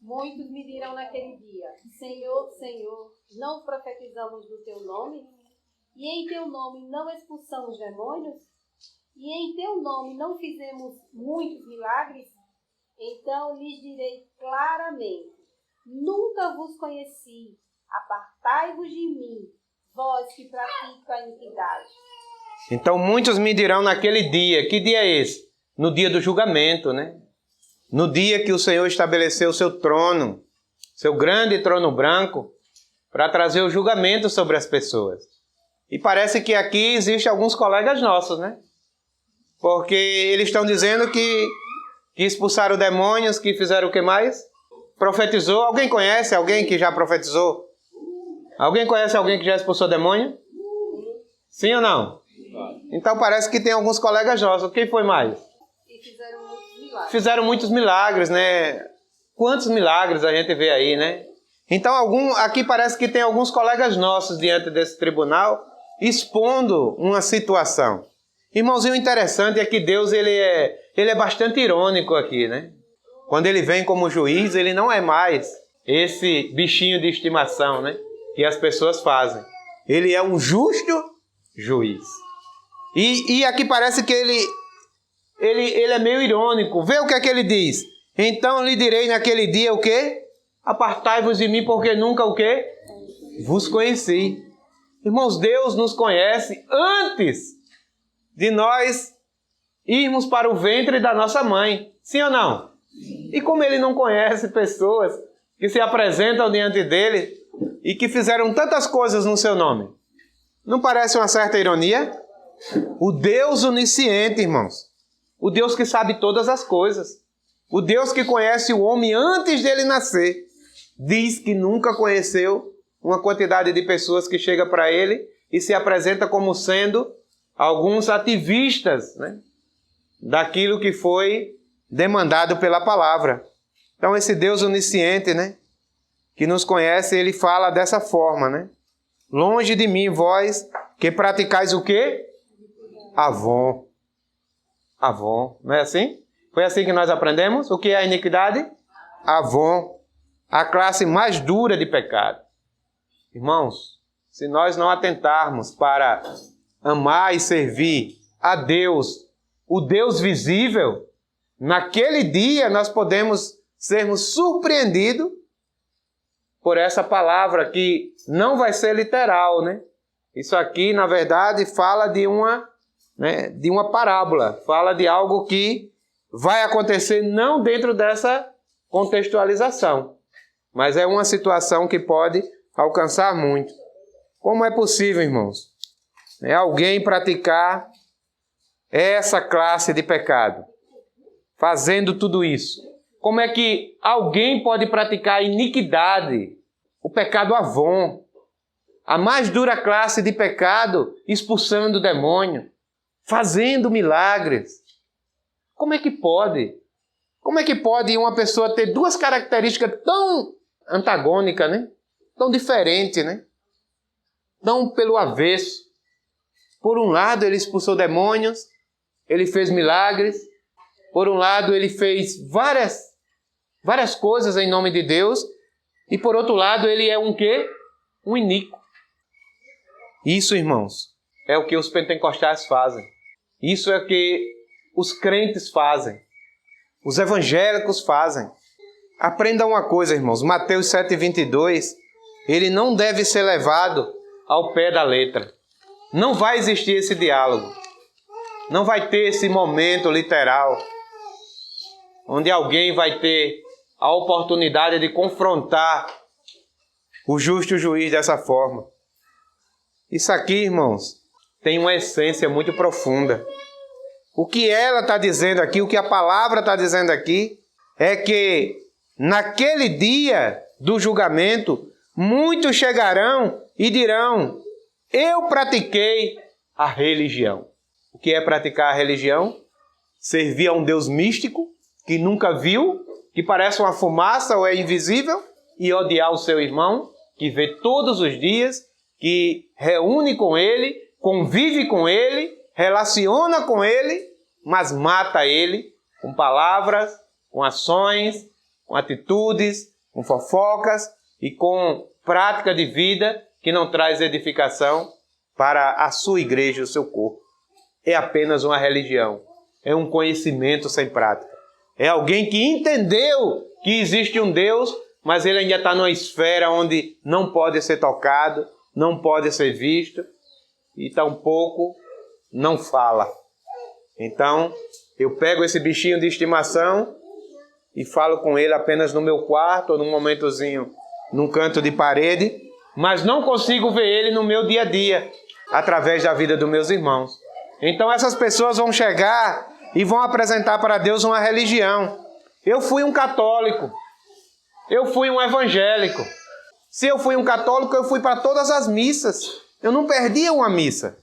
Muitos me dirão naquele dia, Senhor, Senhor, não profetizamos no teu nome? E em teu nome não expulsamos demônios? E em teu nome não fizemos muitos milagres? Então lhes direi claramente, nunca vos conheci, apartai-vos de mim, vós que praticam a iniquidade. Então muitos me dirão naquele dia, que dia é esse? No dia do julgamento, né? No dia que o Senhor estabeleceu o seu trono, seu grande trono branco, para trazer o julgamento sobre as pessoas. E parece que aqui existem alguns colegas nossos, né? Porque eles estão dizendo que expulsaram demônios, que fizeram o que mais? Profetizou. Alguém conhece alguém que já profetizou? Alguém conhece alguém que já expulsou demônio? Sim ou não? Então parece que tem alguns colegas nossos. Quem foi mais? E fizeram muitos milagres. Fizeram muitos milagres, né? Quantos milagres a gente vê aí, né? Então aqui parece que tem alguns colegas nossos diante desse tribunal expondo uma situação. Irmãos, e o interessante é que Deus ele é bastante irônico aqui, né? Quando ele vem como juiz, ele não é mais esse bichinho de estimação, né? Que as pessoas fazem. Ele é um justo juiz. E aqui parece que ele é meio irônico. Vê o que é que ele diz. Então lhe direi naquele dia o quê? Apartai-vos de mim, porque nunca o quê? Vos conheci. Irmãos, Deus nos conhece antes de nós irmos para o ventre da nossa mãe. Sim ou não? E como ele não conhece pessoas que se apresentam diante dele e que fizeram tantas coisas no seu nome? Não parece uma certa ironia? O Deus onisciente, irmãos. O Deus que sabe todas as coisas. O Deus que conhece o homem antes dele nascer. Diz que nunca conheceu uma quantidade de pessoas que chega para ele e se apresenta como sendo alguns ativistas, né, daquilo que foi demandado pela palavra. Então esse Deus onisciente, né, que nos conhece, ele fala dessa forma, né? Longe de mim, vós, que praticais o quê? Avon. Avon, não é assim? Foi assim que nós aprendemos? O que é a iniquidade? Avon. A classe mais dura de pecado. Irmãos, se nós não atentarmos para amar e servir a Deus, o Deus visível, naquele dia nós podemos sermos surpreendidos por essa palavra que não vai ser literal, né? Isso aqui, na verdade, fala de uma parábola, fala de algo que vai acontecer não dentro dessa contextualização, mas é uma situação que pode alcançar muito. Como é possível, irmãos, alguém praticar essa classe de pecado, fazendo tudo isso? Como é que alguém pode praticar a iniquidade, o pecado avon, a mais dura classe de pecado, expulsando o demônio, fazendo milagres? Como é que pode? Como é que pode uma pessoa ter duas características tão antagônicas, né? Tão diferentes, né? Tão pelo avesso. Por um lado, ele expulsou demônios, ele fez milagres. Por um lado, ele fez várias coisas em nome de Deus. E por outro lado, ele é um quê? Um iníquo. Isso, irmãos, é o que os pentecostais fazem. Isso é o que os crentes fazem. Os evangélicos fazem. Aprenda uma coisa, irmãos. Mateus 7:22, ele não deve ser levado ao pé da letra. Não vai existir esse diálogo. Não vai ter esse momento literal onde alguém vai ter a oportunidade de confrontar o justo juiz dessa forma. Isso aqui, irmãos, tem uma essência muito profunda. O que ela está dizendo aqui, o que a palavra está dizendo aqui, é que naquele dia do julgamento, muitos chegarão e dirão: eu pratiquei a religião. O que é praticar a religião? Servir a um Deus místico, que nunca viu, que parece uma fumaça ou é invisível, e odiar o seu irmão, que vê todos os dias, que reúne com ele, convive com ele, relaciona com ele, mas mata ele com palavras, com ações, com atitudes, com fofocas e com prática de vida que não traz edificação para a sua igreja, o seu corpo. É apenas uma religião, é um conhecimento sem prática. É alguém que entendeu que existe um Deus, mas ele ainda está numa esfera onde não pode ser tocado, não pode ser visto e tampouco não fala. Então, eu pego esse bichinho de estimação e falo com ele apenas no meu quarto ou num momentozinho, num canto de parede, mas não consigo ver ele no meu dia a dia, através da vida dos meus irmãos. Então essas pessoas vão chegar e vão apresentar para Deus uma religião. Eu fui um católico, eu fui um evangélico. Se eu fui um católico, eu fui para todas as missas. Eu não perdia uma missa.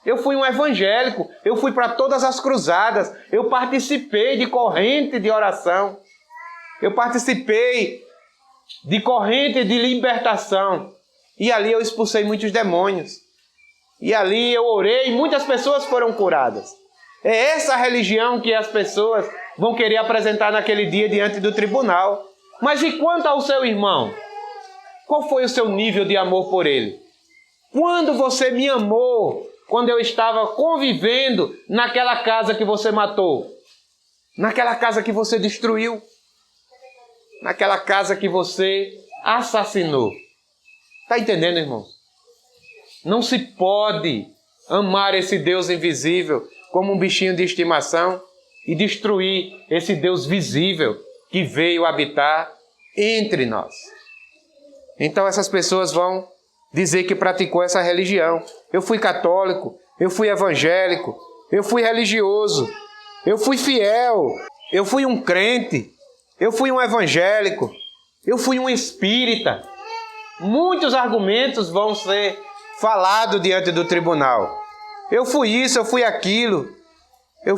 Eu fui um evangélico, eu fui para todas as cruzadas. Eu participei de corrente de oração. Eu participei de corrente de libertação. E ali eu expulsei muitos demônios. E ali eu orei e muitas pessoas foram curadas. É essa religião que as pessoas vão querer apresentar naquele dia diante do tribunal. Mas e quanto ao seu irmão? Qual foi o seu nível de amor por ele? Quando você me amou, quando eu estava convivendo naquela casa que você matou, naquela casa que você destruiu, naquela casa que você assassinou. Está entendendo, irmão? Não se pode amar esse Deus invisível como um bichinho de estimação e destruir esse Deus visível que veio habitar entre nós. Então essas pessoas vão dizer que praticou essa religião. Eu fui católico, eu fui evangélico, eu fui religioso, eu fui fiel, eu fui um crente, eu fui um evangélico, eu fui um espírita. Muitos argumentos vão ser falados diante do tribunal. Eu fui isso, eu fui aquilo, eu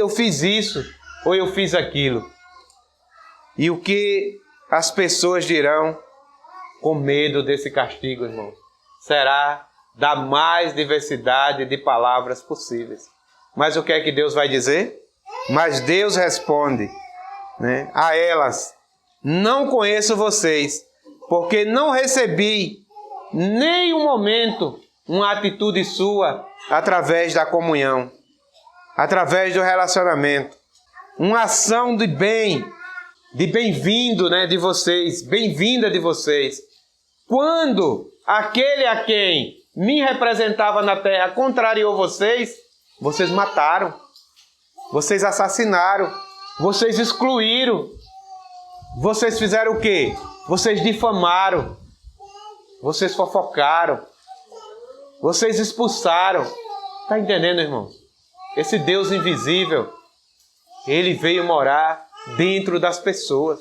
fiz isso, ou eu fiz aquilo. E o que as pessoas dirão com medo desse castigo, irmão, será da mais diversidade de palavras possíveis. Mas o que é que Deus vai dizer? Mas Deus responde, né, a elas: não conheço vocês, porque não recebi nem um momento uma atitude sua através da comunhão, através do relacionamento, uma ação de bem, de bem-vindo, né, de vocês, bem-vinda de vocês. Quando aquele a quem me representava na terra contrariou vocês, vocês mataram, vocês assassinaram, vocês excluíram, vocês fizeram o quê? Vocês difamaram, vocês fofocaram, vocês expulsaram. Está entendendo, irmão? Esse Deus invisível, ele veio morar dentro das pessoas.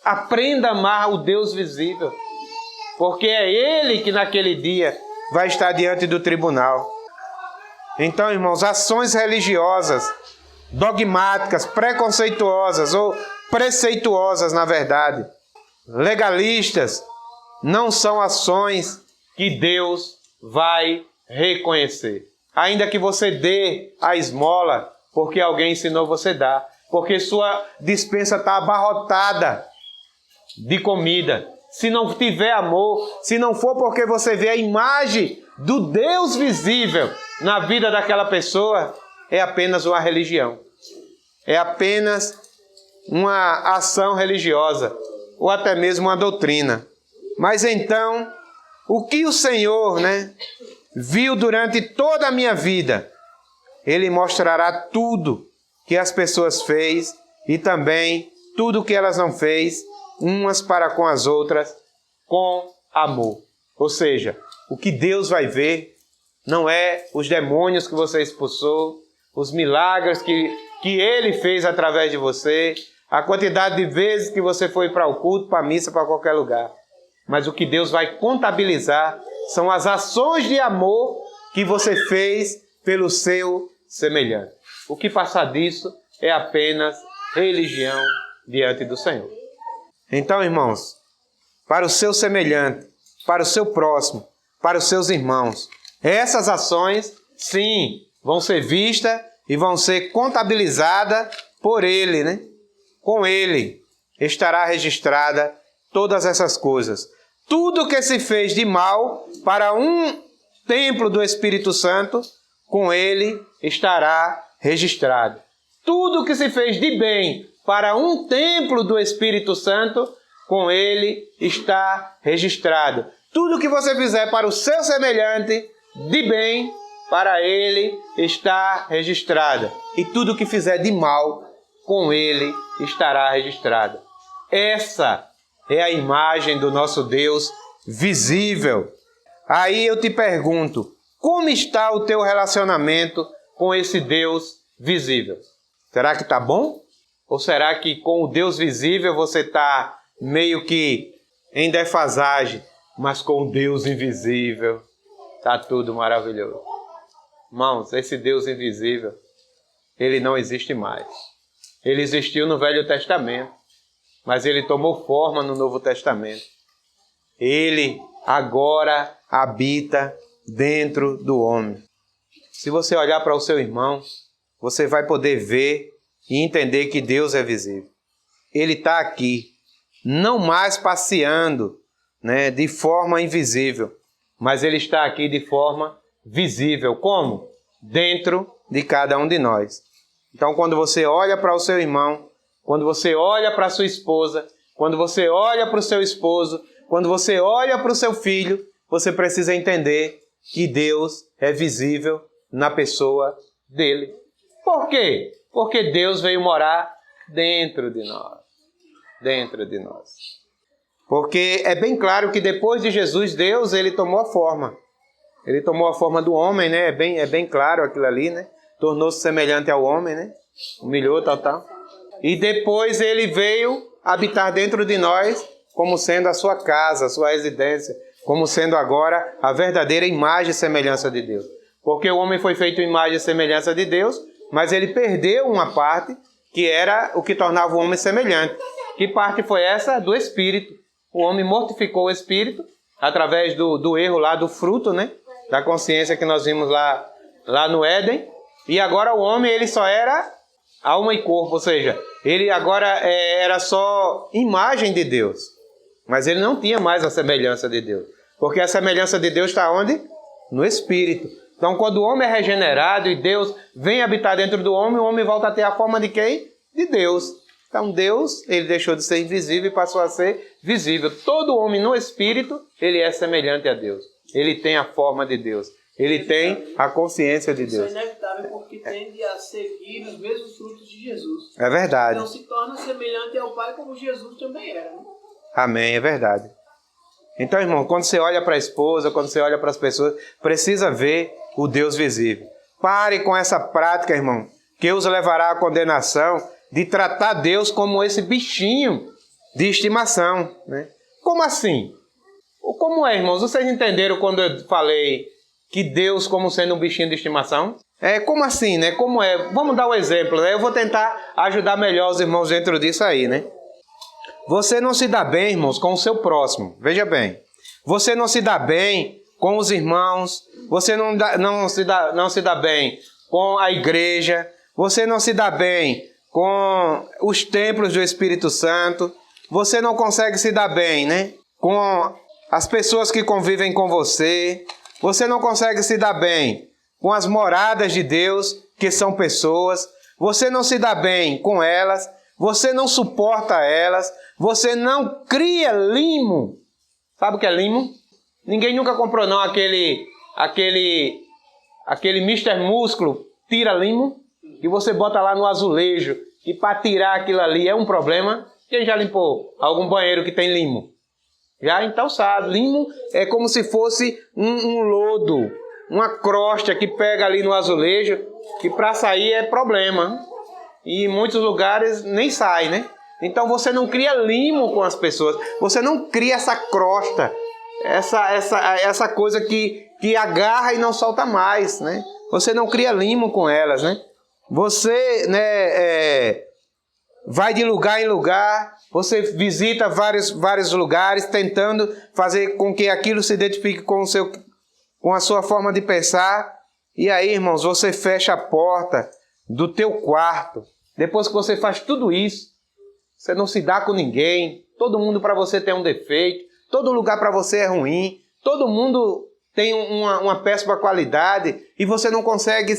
Aprenda a amar o Deus visível, porque é Ele que naquele dia vai estar diante do tribunal. Então, irmãos, ações religiosas, dogmáticas, preconceituosas ou preceituosas, na verdade, legalistas, não são ações que Deus vai reconhecer. Ainda que você dê a esmola, porque alguém ensinou você a dar, porque sua despensa está abarrotada de comida. Se não tiver amor, se não for porque você vê a imagem do Deus visível na vida daquela pessoa, é apenas uma religião. É apenas uma ação religiosa, ou até mesmo uma doutrina. Mas então, o que o Senhor, viu durante toda a minha vida, Ele mostrará tudo que as pessoas fez e também tudo que elas não fez, umas para com as outras, com amor. Ou seja, o que Deus vai ver não é os demônios que você expulsou, os milagres que Ele fez através de você, a quantidade de vezes que você foi para o culto, para a missa, para qualquer lugar. Mas o que Deus vai contabilizar são as ações de amor que você fez pelo seu semelhante. O que passar disso é apenas religião diante do Senhor. Então, irmãos, para o seu semelhante, para o seu próximo, para os seus irmãos, essas ações, sim, vão ser vistas e vão ser contabilizadas por Ele, Com Ele estará registrada todas essas coisas. Tudo que se fez de mal para um templo do Espírito Santo, com Ele estará registrado. Tudo que se fez de bem para um templo do Espírito Santo, com Ele está registrado. Tudo que você fizer para o seu semelhante de bem, para Ele está registrado. E tudo que fizer de mal, com Ele estará registrado. Essa é a imagem do nosso Deus visível. Aí eu te pergunto, como está o teu relacionamento com esse Deus visível? Será que está bom? Ou será que com o Deus visível você está meio que em defasagem, mas com o Deus invisível está tudo maravilhoso? Irmãos, esse Deus invisível, Ele não existe mais. Ele existiu no Velho Testamento, mas Ele tomou forma no Novo Testamento. Ele agora habita dentro do homem. Se você olhar para o seu irmão, você vai poder ver e entender que Deus é visível. Ele está aqui, não mais passeando, né, de forma invisível, mas Ele está aqui de forma visível. Como? Dentro de cada um de nós. Então, quando você olha para o seu irmão, quando você olha para a sua esposa, quando você olha para o seu esposo, quando você olha para o seu filho, você precisa entender que Deus é visível na pessoa dele. Por quê? Porque Deus veio morar dentro de nós. Dentro de nós. Porque é bem claro que depois de Jesus, Deus, ele tomou a forma. Ele tomou a forma do homem, né? É bem claro aquilo ali, né? Tornou-se semelhante ao homem, né? Humilhou, tal. E depois ele veio habitar dentro de nós, como sendo a sua casa, a sua residência, como sendo agora a verdadeira imagem e semelhança de Deus. Porque o homem foi feito imagem e semelhança de Deus, mas ele perdeu uma parte que era o que tornava o homem semelhante. Que parte foi essa? Do Espírito. O homem mortificou o Espírito através do erro lá do fruto, né? Da consciência que nós vimos lá no Éden. E agora o homem, ele só era alma e corpo, ou seja, ele agora era só imagem de Deus. Mas ele não tinha mais a semelhança de Deus. Porque a semelhança de Deus está onde? No Espírito. Então, quando o homem é regenerado e Deus vem habitar dentro do homem, o homem volta a ter a forma de quem? De Deus. Então, Deus, ele deixou de ser invisível e passou a ser visível. Todo homem no Espírito, ele é semelhante a Deus. Ele tem a forma de Deus. Ele tem a consciência de Deus. Isso é inevitável porque tende a seguir os mesmos frutos de Jesus. É verdade. Então se torna semelhante ao Pai como Jesus também era. Né? Amém, é verdade. Então, irmão, quando você olha para a esposa, quando você olha para as pessoas, precisa ver o Deus visível. Pare com essa prática, irmão, que os levará à condenação de tratar Deus como esse bichinho de estimação. Né? Como assim? Como é, irmãos? Vocês entenderam quando eu falei que Deus como sendo um bichinho de estimação? Como assim, né? Como é? Vamos dar um exemplo, né? Eu vou tentar ajudar melhor os irmãos dentro disso aí, né? Você não se dá bem, irmãos, com o seu próximo. Veja bem. Você não se dá bem com os irmãos. Você não se dá bem com a igreja. Você não se dá bem com os templos do Espírito Santo. Você não consegue se dar bem, né? Com as pessoas que convivem com você. Você não consegue se dar bem com as moradas de Deus, que são pessoas. Você não se dá bem com elas. Você não suporta elas. Você não cria limo. Sabe o que é limo? Ninguém nunca comprou não aquele Mr. Músculo tira limo que você bota lá no azulejo. E para tirar aquilo ali é um problema. Quem já limpou algum banheiro que tem limo? Já então sabe, limo é como se fosse um lodo, uma crosta que pega ali no azulejo, que para sair é problema. E em muitos lugares nem sai, né? Então você não cria limo com as pessoas, você não cria essa crosta, essa coisa que agarra e não solta mais, né? Você não cria limo com elas, né? Você, né, vai de lugar em lugar, você visita vários lugares, tentando fazer com que aquilo se identifique com a sua forma de pensar. E aí, irmãos, você fecha a porta do teu quarto. Depois que você faz tudo isso, você não se dá com ninguém. Todo mundo para você tem um defeito. Todo lugar para você é ruim. Todo mundo tem uma péssima qualidade. E você não consegue,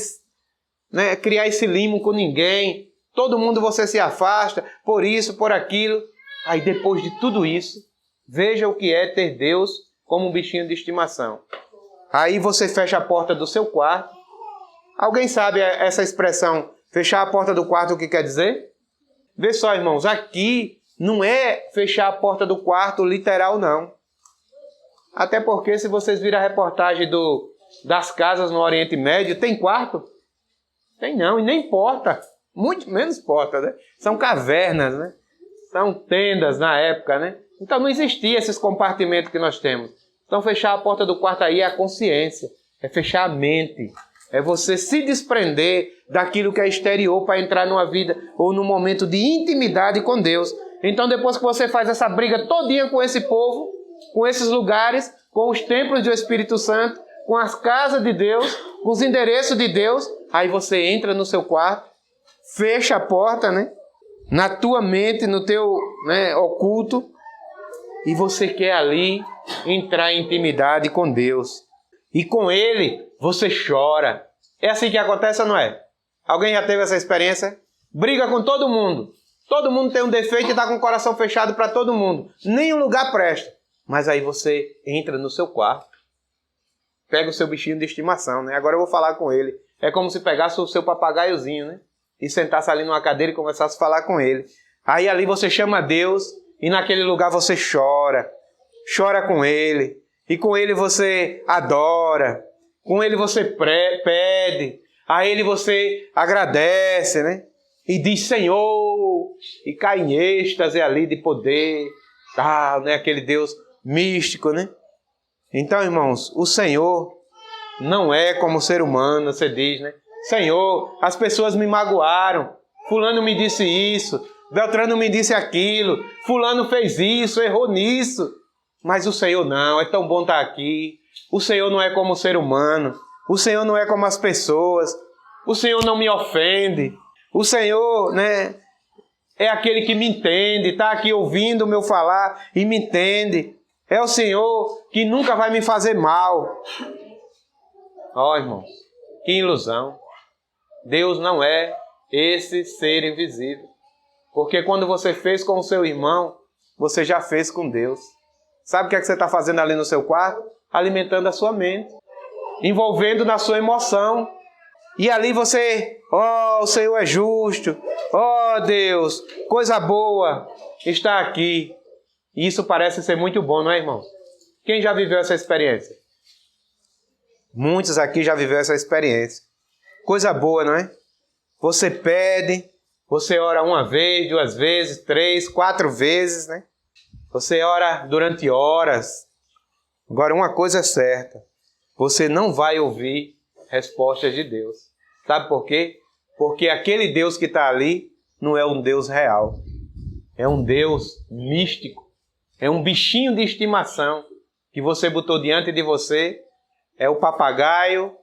né, criar esse limo com ninguém. Todo mundo você se afasta, por isso, por aquilo. Aí depois de tudo isso, veja o que é ter Deus como um bichinho de estimação. Aí você fecha a porta do seu quarto. Alguém sabe essa expressão, fechar a porta do quarto, o que quer dizer? Vê só, irmãos, aqui não é fechar a porta do quarto literal, não. Até porque se vocês viram a reportagem das casas no Oriente Médio, tem quarto? Tem não, e nem porta. Muito menos porta, né? São cavernas, né? São tendas na época, né? Então não existia esses compartimentos que nós temos. Então fechar a porta do quarto aí é a consciência, é fechar a mente, é você se desprender daquilo que é exterior para entrar numa vida ou num momento de intimidade com Deus. Então depois que você faz essa briga todinha com esse povo, com esses lugares, com os templos do Espírito Santo, com as casas de Deus, com os endereços de Deus. Aí você entra no seu quarto, fecha a porta, né? Na tua mente, no teu, né, oculto, e você quer ali entrar em intimidade com Deus. E com Ele você chora. É assim que acontece ou não é? Alguém já teve essa experiência? Briga com todo mundo. Todo mundo tem um defeito e está com o coração fechado para todo mundo. Nenhum lugar presta. Mas aí você entra no seu quarto, pega o seu bichinho de estimação, né? Agora eu vou falar com ele. É como se pegasse o seu papagaiozinho, né? E sentasse ali numa cadeira e começasse a falar com ele. Aí ali você chama Deus e naquele lugar você chora. Chora com Ele. E com Ele você adora. Com Ele você pede. A Ele você agradece, né? E diz Senhor. E cai em êxtase ali de poder. Ah, né? Aquele Deus místico, né? Então, irmãos, o Senhor não é como o ser humano, você diz, né? Senhor, as pessoas me magoaram. Fulano me disse isso. Beltrano me disse aquilo. Fulano fez isso, errou nisso. Mas o Senhor não, é tão bom estar aqui. O Senhor não é como o ser humano. O Senhor não é como as pessoas. O Senhor não me ofende. O Senhor, né, é aquele que me entende, está aqui ouvindo o meu falar e me entende. É o Senhor que nunca vai me fazer mal. Ó, irmãos, que ilusão. Deus não é esse ser invisível. Porque quando você fez com o seu irmão, você já fez com Deus. Sabe o que é que você está fazendo ali no seu quarto? Alimentando a sua mente. Envolvendo na sua emoção. E ali você, o Senhor é justo. Deus, coisa boa está aqui. E isso parece ser muito bom, não é, irmão? Quem já viveu essa experiência? Muitos aqui já viveram essa experiência. Coisa boa, não é? Você pede, você ora uma vez, 2 vezes, 3, 4 vezes, né? Você ora durante horas. Agora, uma coisa é certa. Você não vai ouvir respostas de Deus. Sabe por quê? Porque aquele Deus que está ali não é um Deus real. É um Deus místico. É um bichinho de estimação que você botou diante de você. É o papagaio,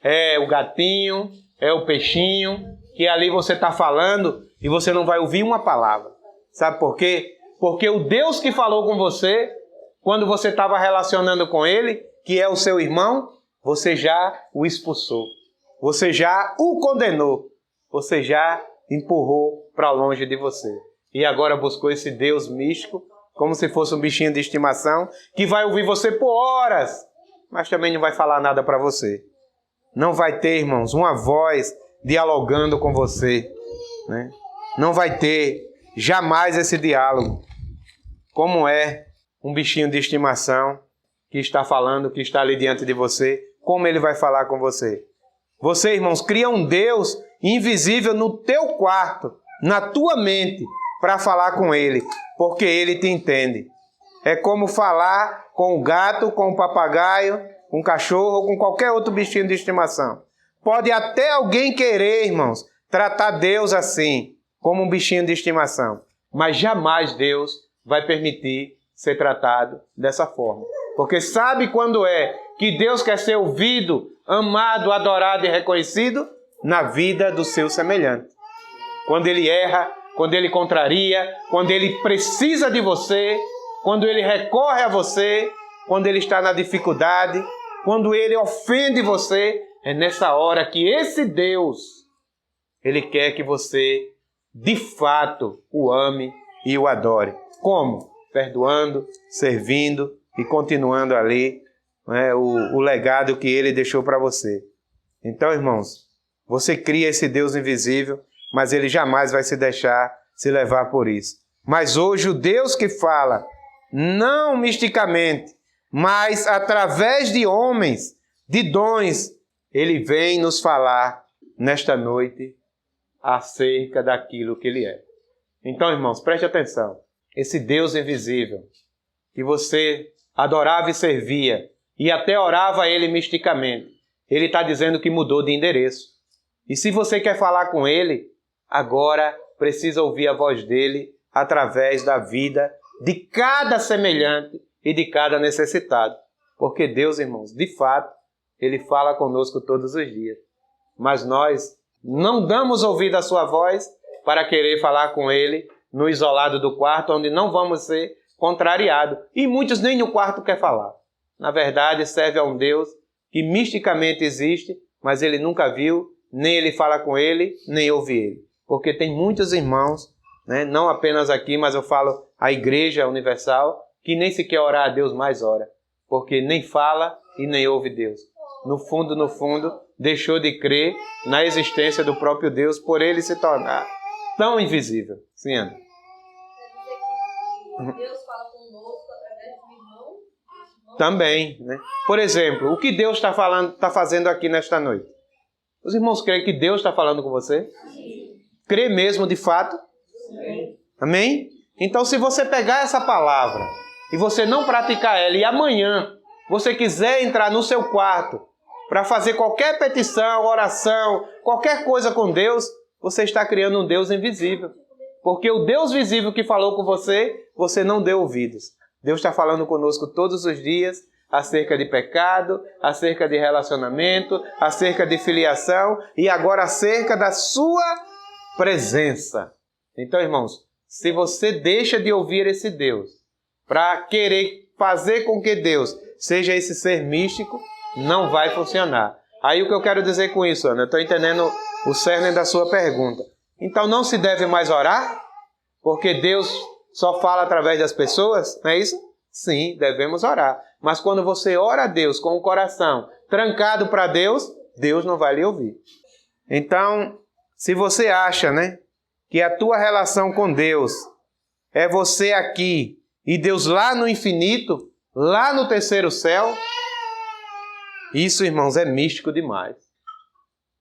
é o gatinho, é o peixinho, que ali você está falando e você não vai ouvir uma palavra. Sabe por quê? Porque o Deus que falou com você, quando você estava relacionando com Ele, que é o seu irmão, você já o expulsou. Você já o condenou. Você já empurrou para longe de você. E agora buscou esse Deus místico, como se fosse um bichinho de estimação, que vai ouvir você por horas, mas também não vai falar nada para você. Não vai ter, irmãos, uma voz dialogando com você, né? Não vai ter jamais esse diálogo. Como é um bichinho de estimação que está falando, que está ali diante de você, como ele vai falar com você? Você, irmãos, cria um Deus invisível no teu quarto, na tua mente, para falar com Ele, porque Ele te entende. É como falar com o gato, com o papagaio, com o cachorro ou com qualquer outro bichinho de estimação. Pode até alguém querer, irmãos, tratar Deus assim, como um bichinho de estimação. Mas jamais Deus vai permitir ser tratado dessa forma. Porque sabe quando é que Deus quer ser ouvido, amado, adorado e reconhecido? Na vida do seu semelhante. Quando ele erra, quando ele contraria, quando ele precisa de você, quando ele recorre a você, quando ele está na dificuldade, quando ele ofende você, é nessa hora que esse Deus, ele quer que você, de fato, o ame e o adore. Como? Perdoando, servindo e continuando ali, né, o legado que ele deixou para você. Então, irmãos, você cria esse Deus invisível, mas ele jamais vai se deixar se levar por isso. Mas hoje o Deus que fala, não misticamente, mas através de homens, de dons, ele vem nos falar nesta noite acerca daquilo que ele é. Então, irmãos, preste atenção. Esse Deus invisível, que você adorava e servia, e até orava a ele misticamente, ele está dizendo que mudou de endereço. E se você quer falar com ele, agora precisa ouvir a voz dele através da vida de cada semelhante e de cada necessitado. Porque Deus, irmãos, de fato, Ele fala conosco todos os dias. Mas nós não damos ouvido à sua voz para querer falar com Ele no isolado do quarto, onde não vamos ser contrariados. E muitos nem no quarto quer falar. Na verdade, serve a um Deus que misticamente existe, mas ele nunca viu, nem ele fala com ele, nem ouve ele. Porque tem muitos irmãos, né, não apenas aqui, mas eu falo a Igreja Universal, que nem sequer orar a Deus mais ora. Porque nem fala e nem ouve Deus. No fundo, deixou de crer na existência do próprio Deus por ele se tornar tão invisível. Sim, Ana? Deus fala conosco através do irmão. Também, né? Por exemplo, o que Deus está fazendo aqui nesta noite? Os irmãos creem que Deus está falando com você? Sim. Crê mesmo de fato? Sim. Amém? Então, se você pegar essa palavra e você não praticar ela, e amanhã você quiser entrar no seu quarto para fazer qualquer petição, oração, qualquer coisa com Deus, você está criando um Deus invisível. Porque o Deus visível que falou com você, você não deu ouvidos. Deus está falando conosco todos os dias acerca de pecado, acerca de relacionamento, acerca de filiação e agora acerca da sua presença. Então, irmãos, se você deixa de ouvir esse Deus para querer fazer com que Deus seja esse ser místico, não vai funcionar. Aí o que eu quero dizer com isso, Ana? Eu estou entendendo o cerne da sua pergunta. Então não se deve mais orar? Porque Deus só fala através das pessoas? Não é isso? Sim, devemos orar. Mas quando você ora a Deus com o coração trancado para Deus, Deus não vai lhe ouvir. Então, se você acha, né, que a tua relação com Deus é você aqui e Deus lá no infinito, lá no terceiro céu, isso, irmãos, é místico demais.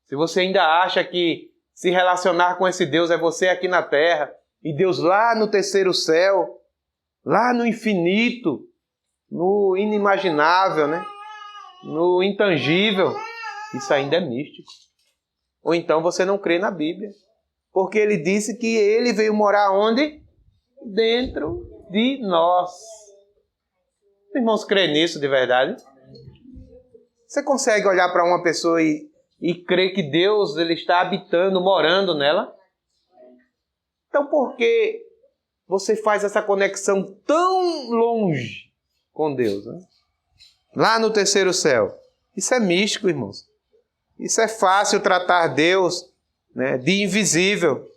Se você ainda acha que se relacionar com esse Deus é você aqui na terra e Deus lá no terceiro céu, lá no infinito, no inimaginável, né? No intangível, isso ainda é místico. Ou então você não crê na Bíblia, porque ele disse que ele veio morar onde? Dentro de nós. Os irmãos creem nisso de verdade? Você consegue olhar para uma pessoa e crer que Deus ele está habitando, morando nela? Então por que você faz essa conexão tão longe com Deus, né? Lá no terceiro céu? Isso é místico, irmãos. Isso é fácil tratar Deus, né, de invisível,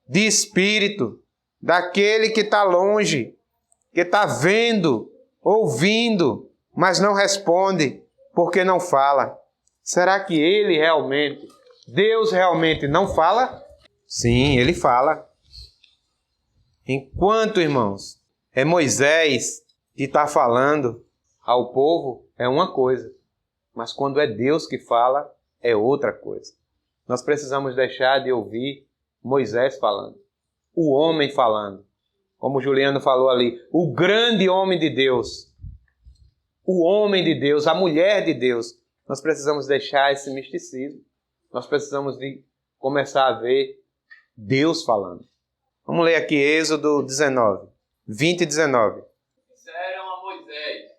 de espírito, daquele que está longe, que está vendo, ouvindo, mas não responde, porque não fala. Será que ele realmente, Deus realmente não fala? Sim, ele fala. Enquanto, irmãos, é Moisés que está falando ao povo, é uma coisa. Mas quando é Deus que fala, é outra coisa. Nós precisamos deixar de ouvir Moisés falando, o homem falando. Como o Juliano falou ali, o grande homem de Deus. O homem de Deus, a mulher de Deus. Nós precisamos deixar esse misticismo. Nós precisamos de começar a ver Deus falando. Vamos ler aqui Êxodo 19, 20 e 19. Disseram a Moisés: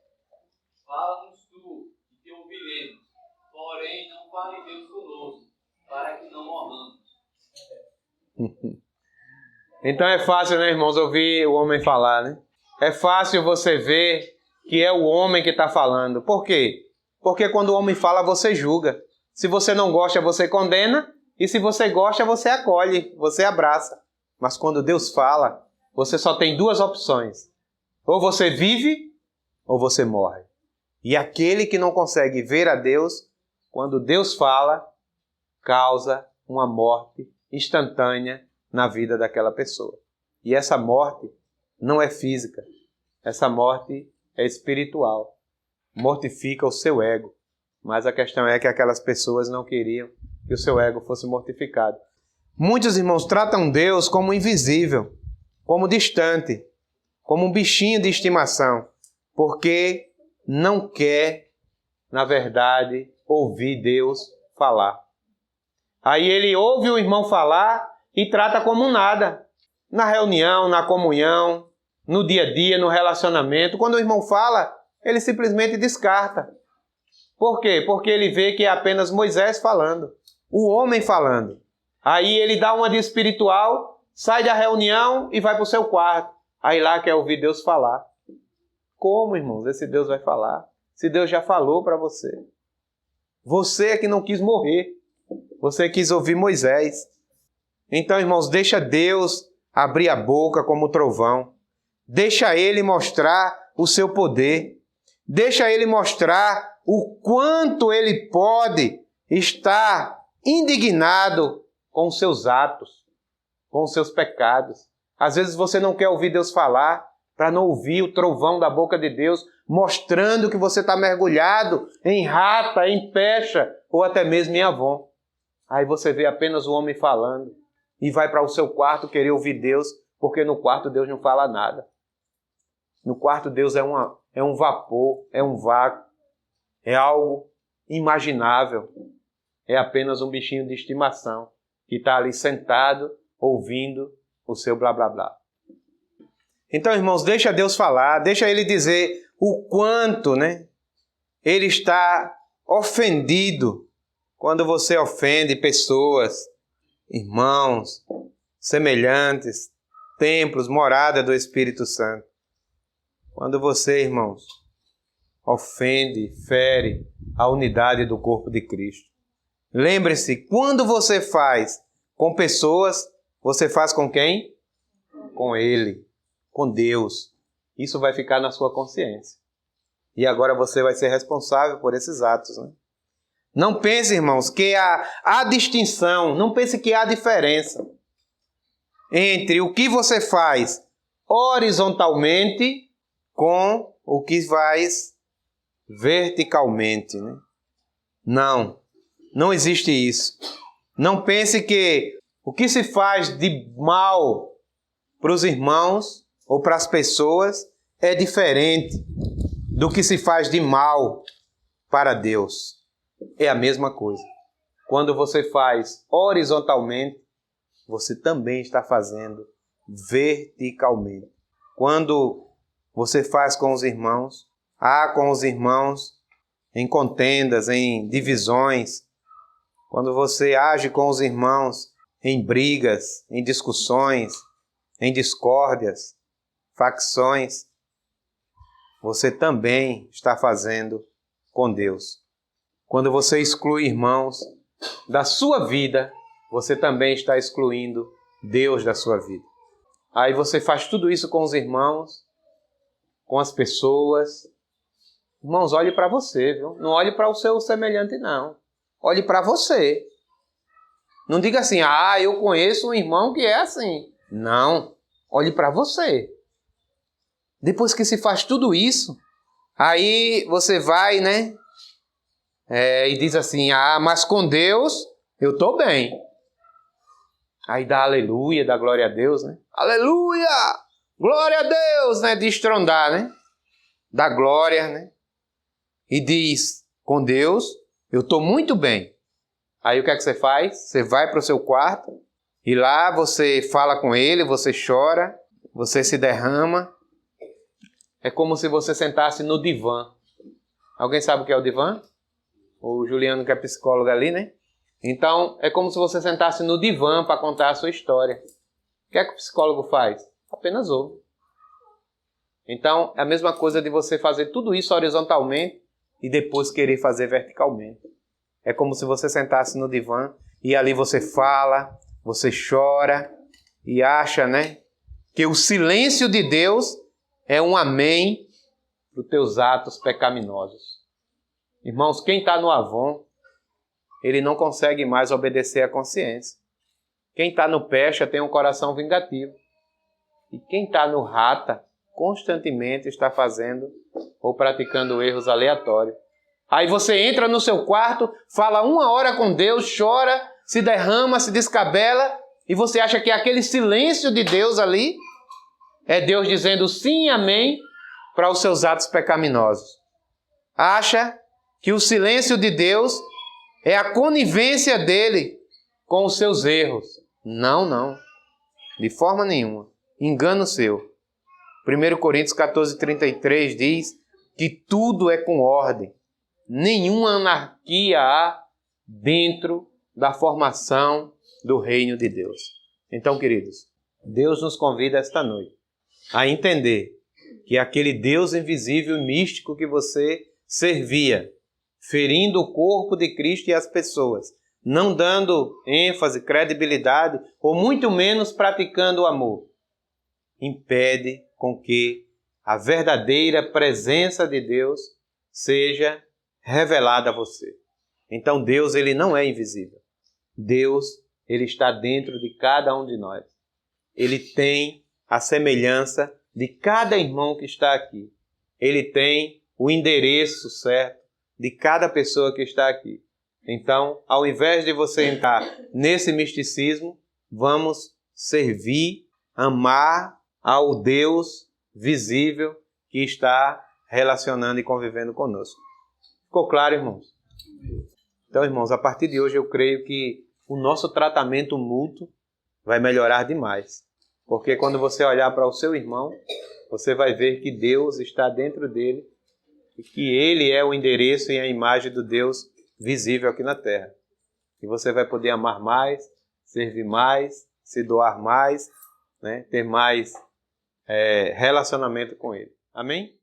fala-nos tu, e te ouviremos. Porém, não fale Deus conosco, para que não morramos. Então é fácil, né, irmãos, ouvir o homem falar, né? É fácil você ver que é o homem que está falando. Por quê? Porque quando o homem fala, você julga. Se você não gosta, você condena. E se você gosta, você acolhe, você abraça. Mas quando Deus fala, você só tem duas opções. Ou você vive, ou você morre. E aquele que não consegue ver a Deus, quando Deus fala, causa uma morte instantânea na vida daquela pessoa. E essa morte não é física. Essa morte é espiritual. Mortifica o seu ego. Mas a questão é que aquelas pessoas não queriam que o seu ego fosse mortificado. Muitos irmãos tratam Deus como invisível, como distante, como um bichinho de estimação, porque não quer, na verdade, ouvir Deus falar. Aí ele ouve o irmão falar e trata como nada. Na reunião, na comunhão, no dia a dia, no relacionamento. Quando o irmão fala, ele simplesmente descarta. Por quê? Porque ele vê que é apenas Moisés falando, o homem falando. Aí ele dá uma de espiritual, sai da reunião e vai para o seu quarto. Aí lá quer ouvir Deus falar. Como, irmãos, esse Deus vai falar? Se Deus já falou para você. Você é que não quis morrer. Você quis ouvir Moisés. Então, irmãos, deixa Deus abrir a boca como trovão. Deixa Ele mostrar o seu poder. Deixa Ele mostrar o quanto Ele pode estar indignado com os seus atos, com os seus pecados. Às vezes você não quer ouvir Deus falar, para não ouvir o trovão da boca de Deus, mostrando que você está mergulhado em rata, em pecha, ou até mesmo em Avon. Aí você vê apenas o homem falando e vai para o seu quarto querer ouvir Deus, porque no quarto Deus não fala nada. No quarto Deus é um vapor, é um vácuo, é algo imaginável. É apenas um bichinho de estimação que está ali sentado, ouvindo o seu blá blá blá. Então, irmãos, deixa Deus falar, deixa Ele dizer o quanto, Ele está ofendido quando você ofende pessoas, irmãos, semelhantes, templos, morada do Espírito Santo. Quando você, irmãos, ofende, fere a unidade do corpo de Cristo. Lembre-se, quando você faz com pessoas, você faz com quem? Com Ele, com Deus. Isso vai ficar na sua consciência. E agora você vai ser responsável por esses atos, Não pense, irmãos, que há distinção, não pense que há diferença entre o que você faz horizontalmente com o que faz verticalmente, Não existe isso. Não pense que o que se faz de mal para os irmãos ou para as pessoas é diferente do que se faz de mal para Deus. É a mesma coisa. Quando você faz horizontalmente, você também está fazendo verticalmente. Quando você faz com os irmãos, há com os irmãos em contendas, em divisões. Quando você age com os irmãos em brigas, em discussões, em discórdias, facções, você também está fazendo com Deus. Quando você exclui irmãos da sua vida, você também está excluindo Deus da sua vida. Aí você faz tudo isso com os irmãos, com as pessoas. Irmãos, olhe para você, viu? Não olhe para o seu semelhante, não. Olhe para você. Não diga assim, eu conheço um irmão que é assim. Não, olhe para você. Depois que se faz tudo isso, aí você vai, e diz assim, mas com Deus eu estou bem. Aí dá aleluia, dá glória a Deus, Aleluia! Glória a Deus, de estrondar, Dá glória, E diz, com Deus eu estou muito bem. Aí o que é que você faz? Você vai para o seu quarto e lá você fala com Ele, você chora, você se derrama. É como se você sentasse no divã. Alguém sabe o que é o divã? O Juliano, que é psicólogo ali, Então, é como se você sentasse no divã para contar a sua história. O que é que o psicólogo faz? Apenas ouve. Então, é a mesma coisa de você fazer tudo isso horizontalmente e depois querer fazer verticalmente. É como se você sentasse no divã e ali você fala, você chora e acha, que o silêncio de Deus é um amém para os teus atos pecaminosos. Irmãos, quem está no Avon, ele não consegue mais obedecer à consciência. Quem está no Pecha tem um coração vingativo. E quem está no Rata, constantemente está fazendo ou praticando erros aleatórios. Aí você entra no seu quarto, fala 1 hora com Deus, chora, se derrama, se descabela, e você acha que aquele silêncio de Deus ali é Deus dizendo sim, amém, para os seus atos pecaminosos. Acha que o silêncio de Deus é a conivência dele com os seus erros. Não. De forma nenhuma. Engano seu. 1 Coríntios 14:33 diz que tudo é com ordem. nenhuma anarquia há dentro da formação do reino de Deus. Então, queridos, Deus nos convida esta noite a entender que aquele Deus invisível e místico que você servia, ferindo o corpo de Cristo e as pessoas, não dando ênfase, credibilidade, ou muito menos praticando o amor, impede com que a verdadeira presença de Deus seja revelada a você. Então Deus, ele não é invisível. Deus, ele está dentro de cada um de nós. Ele tem a semelhança de cada irmão que está aqui. Ele tem o endereço certo de cada pessoa que está aqui. Então, ao invés de você entrar nesse misticismo, vamos servir, amar ao Deus visível que está relacionando e convivendo conosco. Ficou claro, irmãos? Então, irmãos, a partir de hoje eu creio que o nosso tratamento mútuo vai melhorar demais. Porque quando você olhar para o seu irmão, você vai ver que Deus está dentro dele e que ele é o endereço e a imagem do Deus visível aqui na terra. E você vai poder amar mais, servir mais, se doar mais, né? Ter mais relacionamento com ele. Amém?